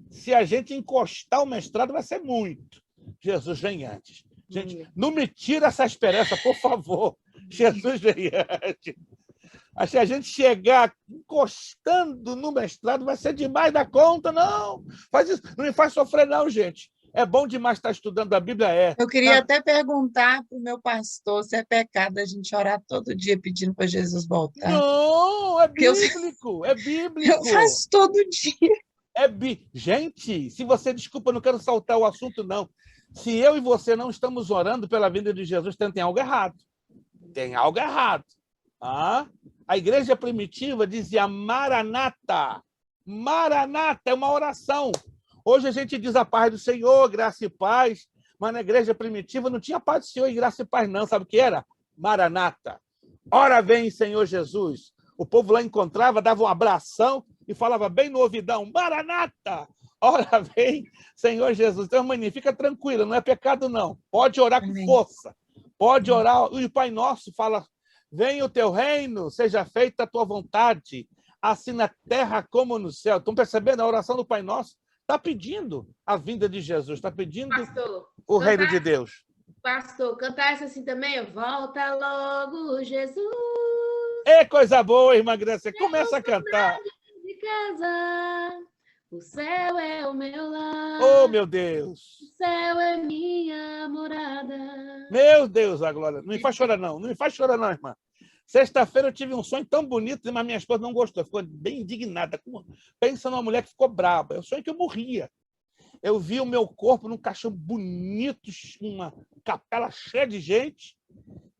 Se a gente encostar o mestrado, vai ser muito. Jesus vem antes. Gente, não me tira essa esperança, por favor. Jesus vem antes. Mas se a gente chegar encostando no mestrado, vai ser demais da conta, não. Faz isso. Não me faz sofrer, não, gente. É bom demais estar estudando a Bíblia, é. Eu queria até perguntar para o meu pastor se é pecado a gente orar todo dia pedindo para Jesus voltar. Não, é Porque eu, bíblico, é eu bíblico. faço todo dia. Gente, se você, desculpa, eu não quero saltar o assunto, não. Se eu e você não estamos orando pela vinda de Jesus, tem algo errado. Tem algo errado. Ah? A igreja primitiva dizia Maranata. Maranata é uma oração. Hoje a gente diz a paz do Senhor, graça e paz, mas na igreja primitiva não tinha paz do Senhor e graça e paz, não. Sabe o que era? Maranata. Ora vem, Senhor Jesus. O povo lá encontrava, dava um abração e falava bem no ouvidão, Maranata! Ora vem, Senhor Jesus. Então, irmã, fica tranquila, não é pecado, não. Pode orar com força. Pode orar. E o Pai Nosso fala, venha o teu reino, seja feita a tua vontade, assim na terra como no céu. Estão percebendo? A oração do Pai Nosso está pedindo a vinda de Jesus, está pedindo Pastor, o reino de Deus. Pastor, cantar essa assim também? Volta logo, Jesus. É coisa boa, irmã Graça. Começa a cantar. De casa, o céu é o meu lar. Oh, meu Deus. O céu é minha morada. Meu Deus, a glória. Não me faz chorar, não. Não me faz chorar, não, irmã. Sexta-feira eu tive um sonho tão bonito, mas minha esposa não gostou. Ficou bem indignada. Pensa numa mulher que ficou braba. É o sonho que eu morria. Eu vi o meu corpo num caixão bonito, uma capela cheia de gente,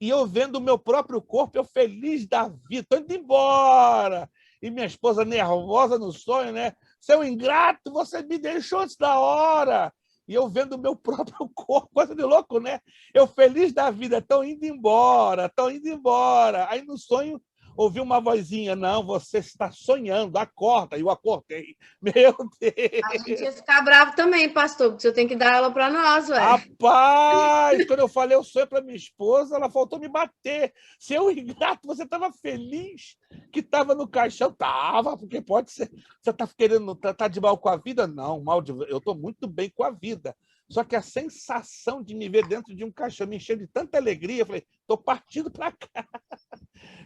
e eu vendo o meu próprio corpo, eu feliz da vida. Estou indo embora. E minha esposa nervosa no sonho, né? Seu ingrato, você me deixou antes da hora. E eu vendo o meu próprio corpo, coisa de louco, né? Eu feliz da vida, estão indo embora, estão indo embora. Aí no sonho ouvi uma vozinha, não, você está sonhando, acorda. E eu acordei. Meu Deus! A gente ia ficar bravo também, pastor, porque você tem que dar aula para nós, ué. Rapaz, quando eu falei o sonho para minha esposa, ela faltou me bater. Seu ingrato, você estava feliz que estava no caixão? Estava, porque pode ser. Você está querendo tratar de mal com a vida? Não, eu estou muito bem com a vida. Só que a sensação de me ver dentro de um caixão me encheu de tanta alegria, eu falei, estou partindo para cá.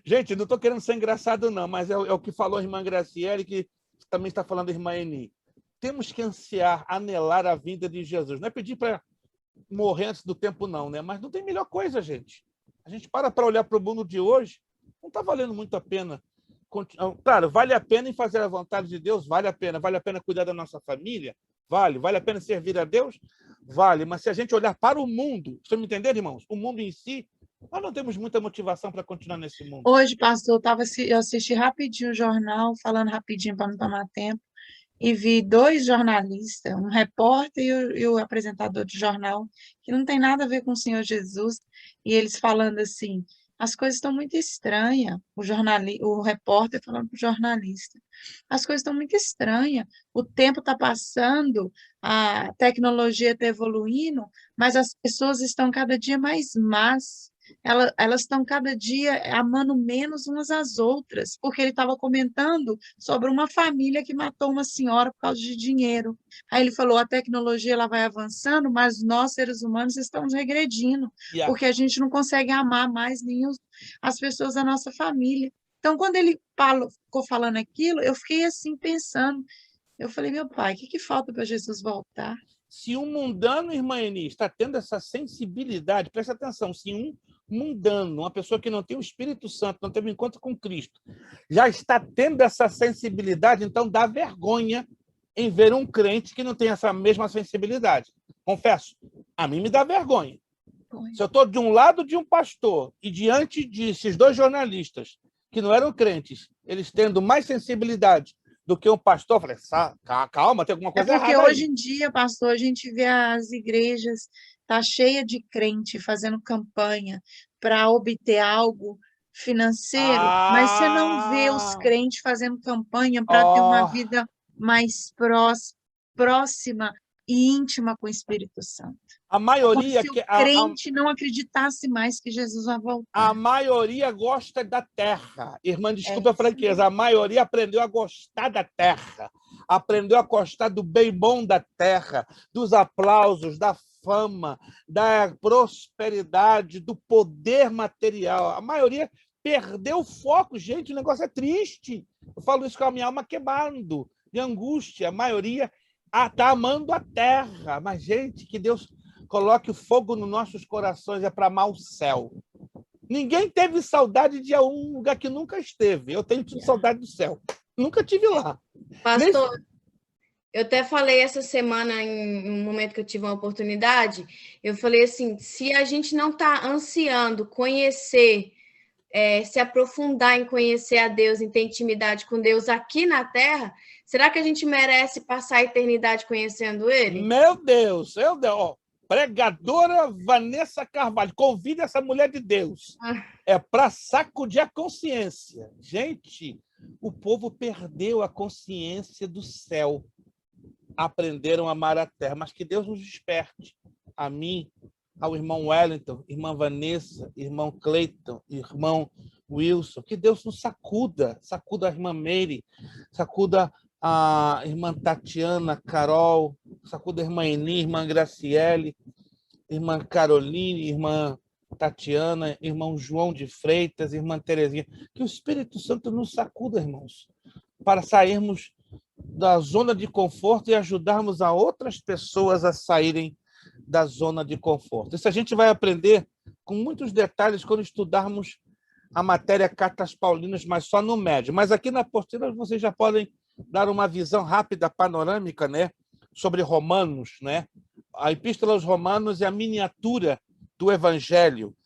Gente, não estou querendo ser engraçado, não, mas é o que falou a irmã Graciele, que também está falando a irmã Eni. Temos que ansiar, anelar a vinda de Jesus. Não é pedir para morrer antes do tempo, não, né? Mas não tem melhor coisa, gente. A gente para olhar para o mundo de hoje, não está valendo muito a pena. Claro, vale a pena em fazer a vontade de Deus, vale a pena cuidar da nossa família, vale a pena servir a Deus, vale. Mas se a gente olhar para o mundo, vocês me entenderam, irmãos? O mundo em si, nós não temos muita motivação para continuar nesse mundo. Hoje, pastor, eu assisti rapidinho o jornal, falando rapidinho para não tomar tempo, e vi dois jornalistas, um repórter e o apresentador de jornal, que não tem nada a ver com o Senhor Jesus, e eles falando assim, as coisas estão muito estranhas, o repórter falando para o jornalista, as coisas estão muito estranhas, o tempo está passando, a tecnologia está evoluindo, mas as pessoas estão cada dia mais más, elas estão cada dia amando menos umas às outras, porque ele estava comentando sobre uma família que matou uma senhora por causa de dinheiro. Aí ele falou, a tecnologia ela vai avançando, mas nós, seres humanos, estamos regredindo, porque a gente não consegue amar mais nem as pessoas da nossa família. Então, quando ele ficou falando aquilo, eu fiquei assim, pensando, eu falei, meu pai, o que falta para Jesus voltar? Se um mundano, irmã Eni, está tendo essa sensibilidade, presta atenção, se um mundano, uma pessoa que não tem o Espírito Santo, não teve um encontro com Cristo, já está tendo essa sensibilidade, então dá vergonha em ver um crente que não tem essa mesma sensibilidade. Confesso, a mim me dá vergonha. Se eu estou de um lado de um pastor e diante desses dois jornalistas que não eram crentes, eles tendo mais sensibilidade do que um pastor, eu falei, calma, tem alguma coisa errada. É porque hoje em dia, pastor, a gente vê as igrejas tá cheia de crente fazendo campanha para obter algo financeiro, mas você não vê os crentes fazendo campanha para ter uma vida mais próxima e íntima com o Espírito Santo. A maioria... Como se o crente não acreditasse mais que Jesus vai voltar. A maioria gosta da terra. Irmã, desculpa a franqueza. A maioria aprendeu a gostar da terra. Aprendeu a gostar do bem bom da terra, dos aplausos, da fama, da prosperidade, do poder material. A maioria perdeu o foco. Gente, o negócio é triste. Eu falo isso com a minha alma queimando, de angústia. A maioria Está amando a terra. Mas, gente, que Deus coloque o fogo nos nossos corações é para amar o céu. Ninguém teve saudade de um lugar que nunca esteve. Eu tenho tido saudade do céu. Nunca tive lá. Pastor, eu até falei essa semana, em um momento que eu tive uma oportunidade, eu falei assim, se a gente não está ansiando conhecer, se aprofundar em conhecer a Deus, em ter intimidade com Deus aqui na Terra, será que a gente merece passar a eternidade conhecendo Ele? Meu Deus, ó, pregadora Vanessa Carvalho, convide essa mulher de Deus. É para sacudir a consciência. Gente, o povo perdeu a consciência do céu. Aprenderam a amar a terra, mas que Deus nos desperte. A mim, ao irmão Wellington, irmã Vanessa, irmão Cleiton, irmão Wilson, que Deus nos sacuda a irmã Meire, sacuda a irmã Tatiana, Carol, sacuda a irmã Eni, irmã Graciele, irmã Caroline, irmã Tatiana, irmão João de Freitas, irmã Terezinha, que o Espírito Santo nos sacuda, irmãos, para sairmos da zona de conforto e ajudarmos a outras pessoas a saírem da zona de conforto. Isso a gente vai aprender com muitos detalhes quando estudarmos a matéria Cartas Paulinas, mas só no médio. Mas aqui na apostila vocês já podem dar uma visão rápida, panorâmica, né, sobre Romanos, né? A Epístola aos Romanos é a miniatura do Evangelho.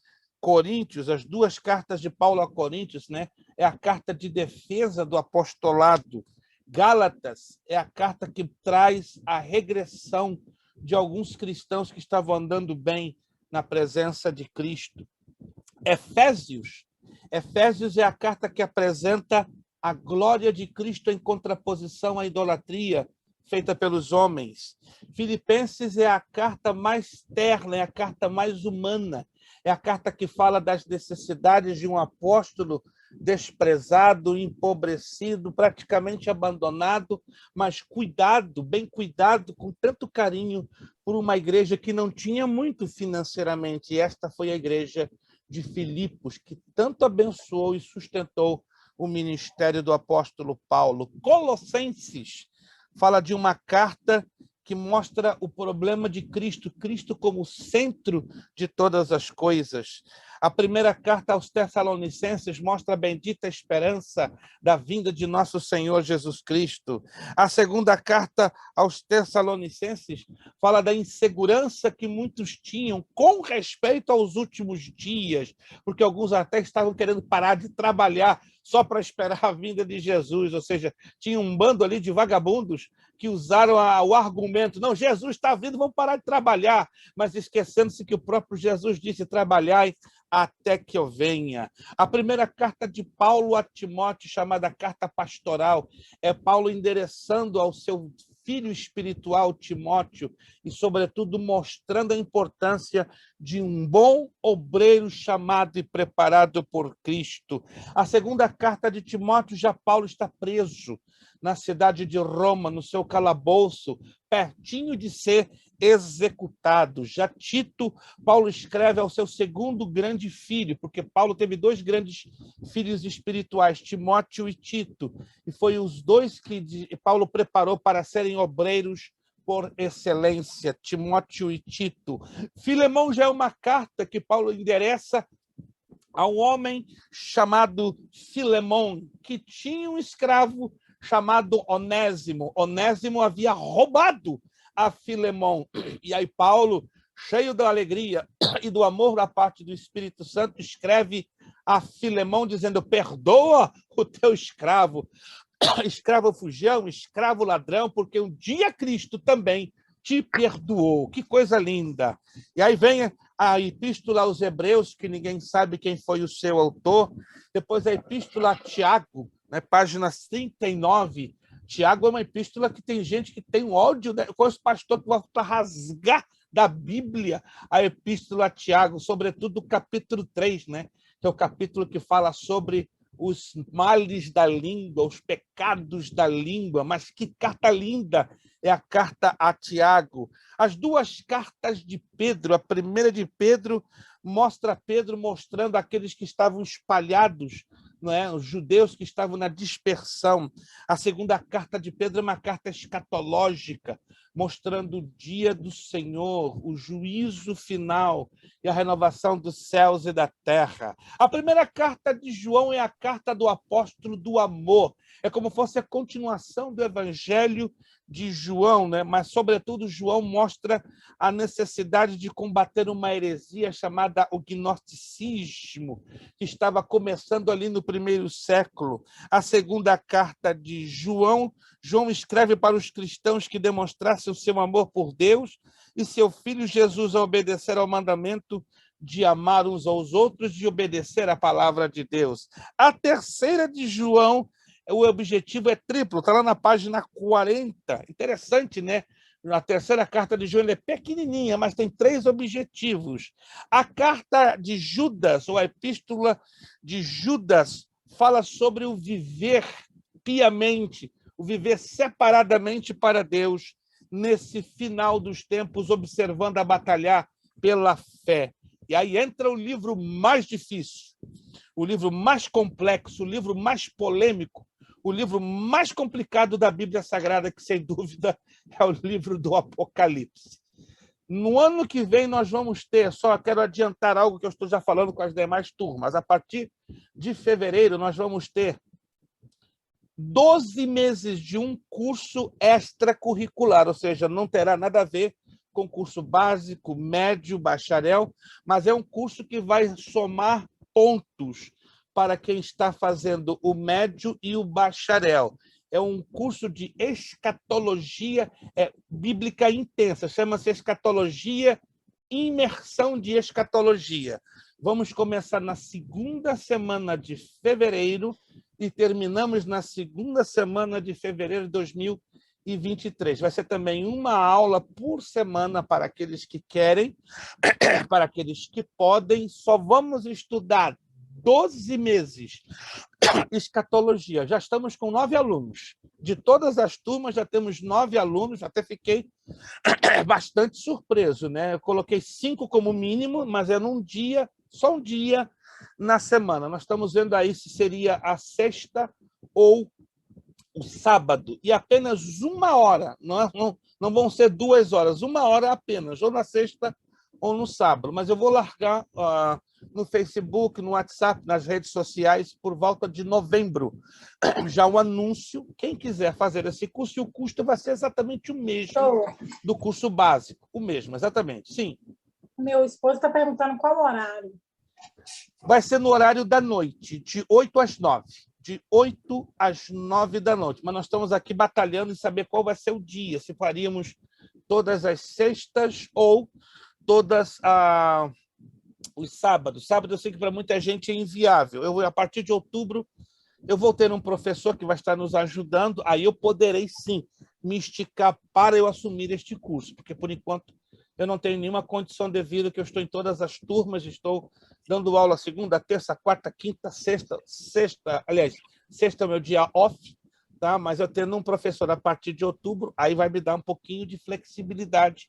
Coríntios, as duas cartas de Paulo a Coríntios, né, é a carta de defesa do apostolado. Gálatas é a carta que traz a regressão de alguns cristãos que estavam andando bem na presença de Cristo. Efésios é a carta que apresenta a glória de Cristo em contraposição à idolatria feita pelos homens. Filipenses é a carta mais terna, é a carta mais humana, é a carta que fala das necessidades de um apóstolo desprezado, empobrecido, praticamente abandonado, mas cuidado, bem cuidado, com tanto carinho por uma igreja que não tinha muito financeiramente. E esta foi a igreja de Filipos, que tanto abençoou e sustentou o ministério do apóstolo Paulo. Colossenses fala de uma carta que mostra o problema de Cristo, Cristo como centro de todas as coisas. A primeira carta aos Tessalonicenses mostra a bendita esperança da vinda de nosso Senhor Jesus Cristo. A segunda carta aos Tessalonicenses fala da insegurança que muitos tinham com respeito aos últimos dias, porque alguns até estavam querendo parar de trabalhar só para esperar a vinda de Jesus, ou seja, tinha um bando ali de vagabundos que usaram o argumento, não, Jesus está vindo, vamos parar de trabalhar, mas esquecendo-se que o próprio Jesus disse, trabalhai até que eu venha. A primeira carta de Paulo a Timóteo, chamada Carta Pastoral, é Paulo endereçando ao seu filho espiritual, Timóteo, e, sobretudo, mostrando a importância de um bom obreiro chamado e preparado por Cristo. A segunda carta de Timóteo, já Paulo está preso na cidade de Roma, no seu calabouço, pertinho de ser executado. Já Tito, Paulo escreve ao seu segundo grande filho, porque Paulo teve dois grandes filhos espirituais, Timóteo e Tito, e foi os dois que Paulo preparou para serem obreiros por excelência, Timóteo e Tito. Filemão já é uma carta que Paulo endereça a um homem chamado Filemão, que tinha um escravo chamado Onésimo. Onésimo havia roubado a Filemão. E aí Paulo, cheio da alegria e do amor da parte do Espírito Santo, escreve a Filemão dizendo, perdoa o teu escravo, escravo fugião, escravo ladrão, porque um dia Cristo também te perdoou. Que coisa linda! E aí vem a Epístola aos Hebreus, que ninguém sabe quem foi o seu autor. Depois a Epístola a Tiago, né, página 39. Tiago é uma epístola que tem gente que tem um ódio, né? Com os pastores que vão rasgar da Bíblia a Epístola a Tiago, sobretudo o capítulo 3, né? Que é o capítulo que fala sobre os males da língua, os pecados da língua. Mas que carta linda é a carta a Tiago. As duas cartas de Pedro, a primeira de Pedro mostra Pedro mostrando aqueles que estavam espalhados não é? Os judeus que estavam na dispersão. A segunda carta de Pedro é uma carta escatológica, mostrando o dia do Senhor, o juízo final e a renovação dos céus e da terra. A primeira carta de João é a carta do apóstolo do amor. É como se fosse a continuação do evangelho de João, né? Mas, sobretudo, João mostra a necessidade de combater uma heresia chamada o gnosticismo, que estava começando ali no primeiro século. A segunda carta de João, João escreve para os cristãos que demonstrassem o seu amor por Deus e seu Filho Jesus a obedecer ao mandamento de amar uns aos outros e obedecer à palavra de Deus. A terceira de João, o objetivo é triplo, está lá na página 40. Interessante, né? A terceira carta de João é pequenininha, mas tem 3 objetivos. A carta de Judas, ou a epístola de Judas, fala sobre o viver piamente, o viver separadamente para Deus, nesse final dos tempos, observando a batalhar pela fé. E aí entra o livro mais difícil, o livro mais complexo, o livro mais polêmico, o livro mais complicado da Bíblia Sagrada, que, sem dúvida, é o livro do Apocalipse. No ano que vem, nós vamos ter, só quero adiantar algo que eu estou já falando com as demais turmas, a partir de fevereiro, nós vamos ter 12 meses de um curso extracurricular, ou seja, não terá nada a ver com curso básico, médio, bacharel, mas é um curso que vai somar pontos para quem está fazendo o médio e o bacharel. É um curso de escatologia bíblica intensa, chama-se Escatologia, Imersão de Escatologia. Vamos começar na segunda semana de fevereiro e terminamos na segunda semana de fevereiro de 2023. Vai ser também uma aula por semana para aqueles que querem, para aqueles que podem. Só vamos estudar 12 meses escatologia. Já estamos com 9 alunos. De todas as turmas, já temos 9 alunos. Até fiquei bastante surpreso, né? Eu coloquei 5 como mínimo, mas é num dia, só um dia na semana. Nós estamos vendo aí se seria a sexta ou o sábado. E apenas 1 hora. Não vão ser 2 horas. 1 hora apenas, ou na sexta ou no sábado. Mas eu vou largar no Facebook, no WhatsApp, nas redes sociais, por volta de novembro. Já o anúncio, quem quiser fazer esse curso, e o custo vai ser exatamente o mesmo do curso básico. O mesmo, exatamente, sim. Meu esposo está perguntando qual horário. Vai ser no horário da noite, de 8 às 9. De 8 às 9 da noite. Mas nós estamos aqui batalhando em saber qual vai ser o dia, se faríamos todas as sextas ou todas os sábados. Sábado eu sei que para muita gente é inviável. A partir de outubro, eu vou ter um professor que vai estar nos ajudando, aí eu poderei sim me esticar para eu assumir este curso, porque por enquanto eu não tenho nenhuma condição devido que eu estou em todas as turmas, estou dando aula segunda, terça, quarta, quinta, sexta, aliás, sexta é o meu dia off, tá? Mas eu tendo um professor a partir de outubro, aí vai me dar um pouquinho de flexibilidade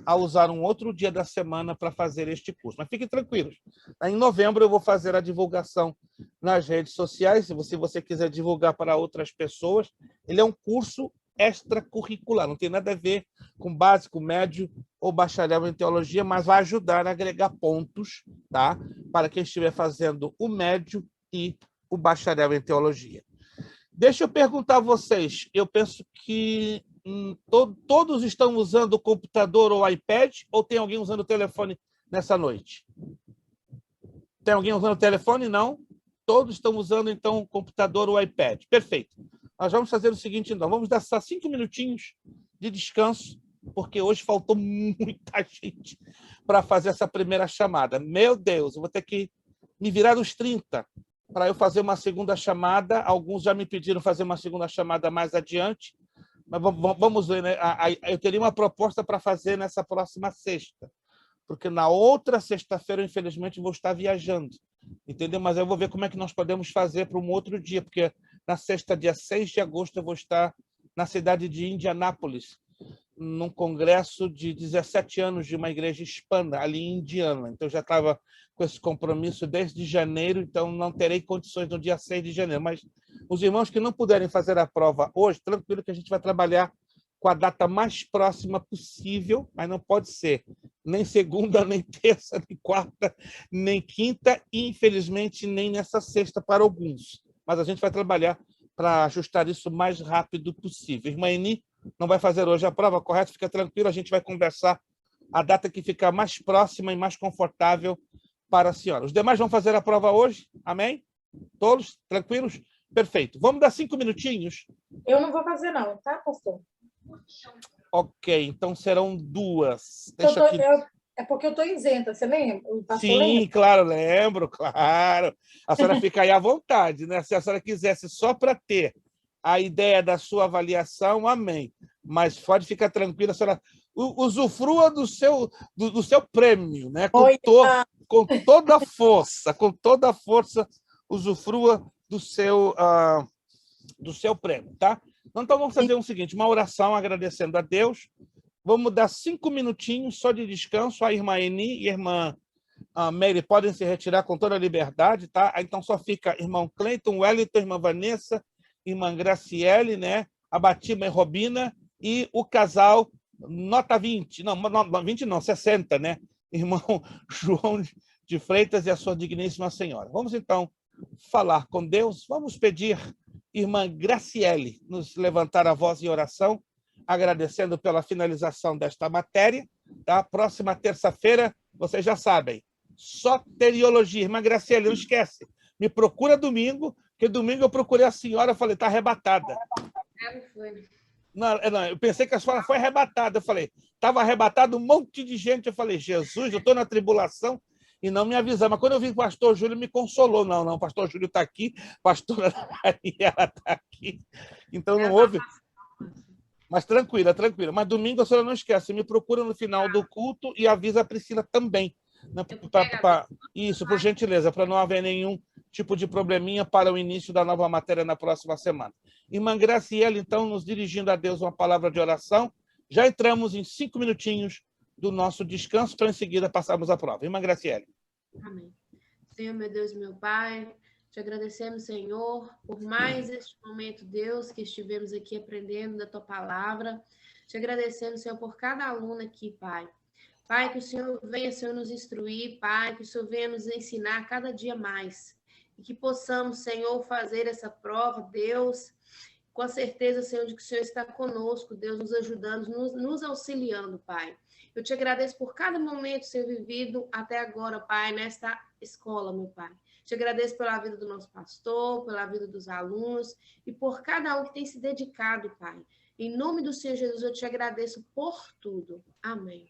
a usar um outro dia da semana para fazer este curso. Mas fiquem tranquilos, em novembro eu vou fazer a divulgação nas redes sociais, se você quiser divulgar para outras pessoas. Ele é um curso extracurricular, não tem nada a ver com básico, médio ou bacharel em teologia, mas vai ajudar a agregar pontos, tá? Para quem estiver fazendo o médio e o bacharel em teologia. Deixa eu perguntar a vocês, eu penso que todos estão usando o computador ou o iPad, ou tem alguém usando o telefone nessa noite? Tem alguém usando o telefone? Não? Todos estão usando, então, o computador ou o iPad. Perfeito. Nós vamos fazer o seguinte, então. Vamos dar só 5 minutinhos de descanso, porque hoje faltou muita gente para fazer essa primeira chamada. Meu Deus, eu vou ter que me virar os 30 para eu fazer uma segunda chamada. Alguns já me pediram fazer uma segunda chamada mais adiante, mas vamos ver, né? Eu teria uma proposta para fazer nessa próxima sexta, porque na outra sexta-feira, infelizmente, vou estar viajando, entendeu? Mas eu vou ver como é que nós podemos fazer para um outro dia, porque na sexta, dia 6 de agosto, eu vou estar na cidade de Indianápolis, num congresso de 17 anos de uma igreja hispana, ali em Indiana. Então, eu já estava com esse compromisso desde janeiro, então não terei condições no dia 6 de janeiro. Mas os irmãos que não puderem fazer a prova hoje, tranquilo que a gente vai trabalhar com a data mais próxima possível, mas não pode ser nem segunda, nem terça, nem quarta, nem quinta, e, infelizmente, nem nessa sexta para alguns. Mas a gente vai trabalhar para ajustar isso o mais rápido possível. Irmã Eni não vai fazer hoje a prova, correto? Fica tranquilo, a gente vai conversar a data que ficar mais próxima e mais confortável para a senhora. Os demais vão fazer a prova hoje? Amém? Todos tranquilos? Perfeito. Vamos dar 5 minutinhos? Eu não vou fazer não, tá, pastor? Ok, então serão 2. Deixa aqui. É porque eu estou isenta, você lembra? O pastor Sim, lembra? claro, lembro, claro. A senhora fica aí à vontade, né? Se a senhora quisesse só para ter a ideia da sua avaliação, amém. Mas pode ficar tranquila, a senhora usufrua do seu prêmio, né? Com toda a força, usufrua do seu prêmio, tá? Então, vamos fazer o seguinte, uma oração agradecendo a Deus. Vamos dar 5 minutinhos só de descanso. A irmã Eni e a irmã Mary podem se retirar com toda a liberdade, tá? Então, só fica irmão Cleiton, Wellington, irmã Vanessa, irmã Graciele, né? A Batima e Robina e o casal nota 20. Não, 20 não, 60, né? Irmão João de Freitas e a sua digníssima senhora. Vamos, então, falar com Deus. Vamos pedir, irmã Graciele, nos levantar a voz em oração, agradecendo pela finalização desta matéria. Tá? Próxima terça-feira, vocês já sabem, soteriologia. Irmã Graciele, não esquece, me procura domingo, porque domingo eu procurei a senhora, eu falei, está arrebatada. Não, eu pensei que a senhora foi arrebatada. Eu falei, estava arrebatado um monte de gente. Eu falei, Jesus, eu estou na tribulação e não me avisaram. Mas quando eu vi que o pastor Júlio me consolou, não, o pastor Júlio está aqui, a pastora Daniela está aqui. Então não houve... Mas tranquila. Mas domingo a senhora não esquece, me procura no final do culto e avisa a Priscila também. Isso, por gentileza, para não haver nenhum tipo de probleminha para o início da nova matéria na próxima semana. Irmã Graciela, então, nos dirigindo a Deus uma palavra de oração. Já entramos em 5 minutinhos do nosso descanso, para em seguida passarmos a prova. Irmã Graciele. Amém. Senhor, meu Deus, meu Pai, te agradecemos, Senhor, por mais este momento, Deus, que estivemos aqui aprendendo da Tua palavra. Te agradecemos, Senhor, por cada aluno aqui, Pai. Pai, que o Senhor venha, Senhor, nos instruir, Pai, que o Senhor venha nos ensinar cada dia mais. E que possamos, Senhor, fazer essa prova, Deus, com a certeza, Senhor, de que o Senhor está conosco, Deus, nos ajudando, nos auxiliando, Pai. Eu te agradeço por cada momento, Senhor, vivido até agora, Pai, nesta escola, meu Pai. Te agradeço pela vida do nosso pastor, pela vida dos alunos e por cada um que tem se dedicado, Pai. Em nome do Senhor Jesus, eu te agradeço por tudo. Amém.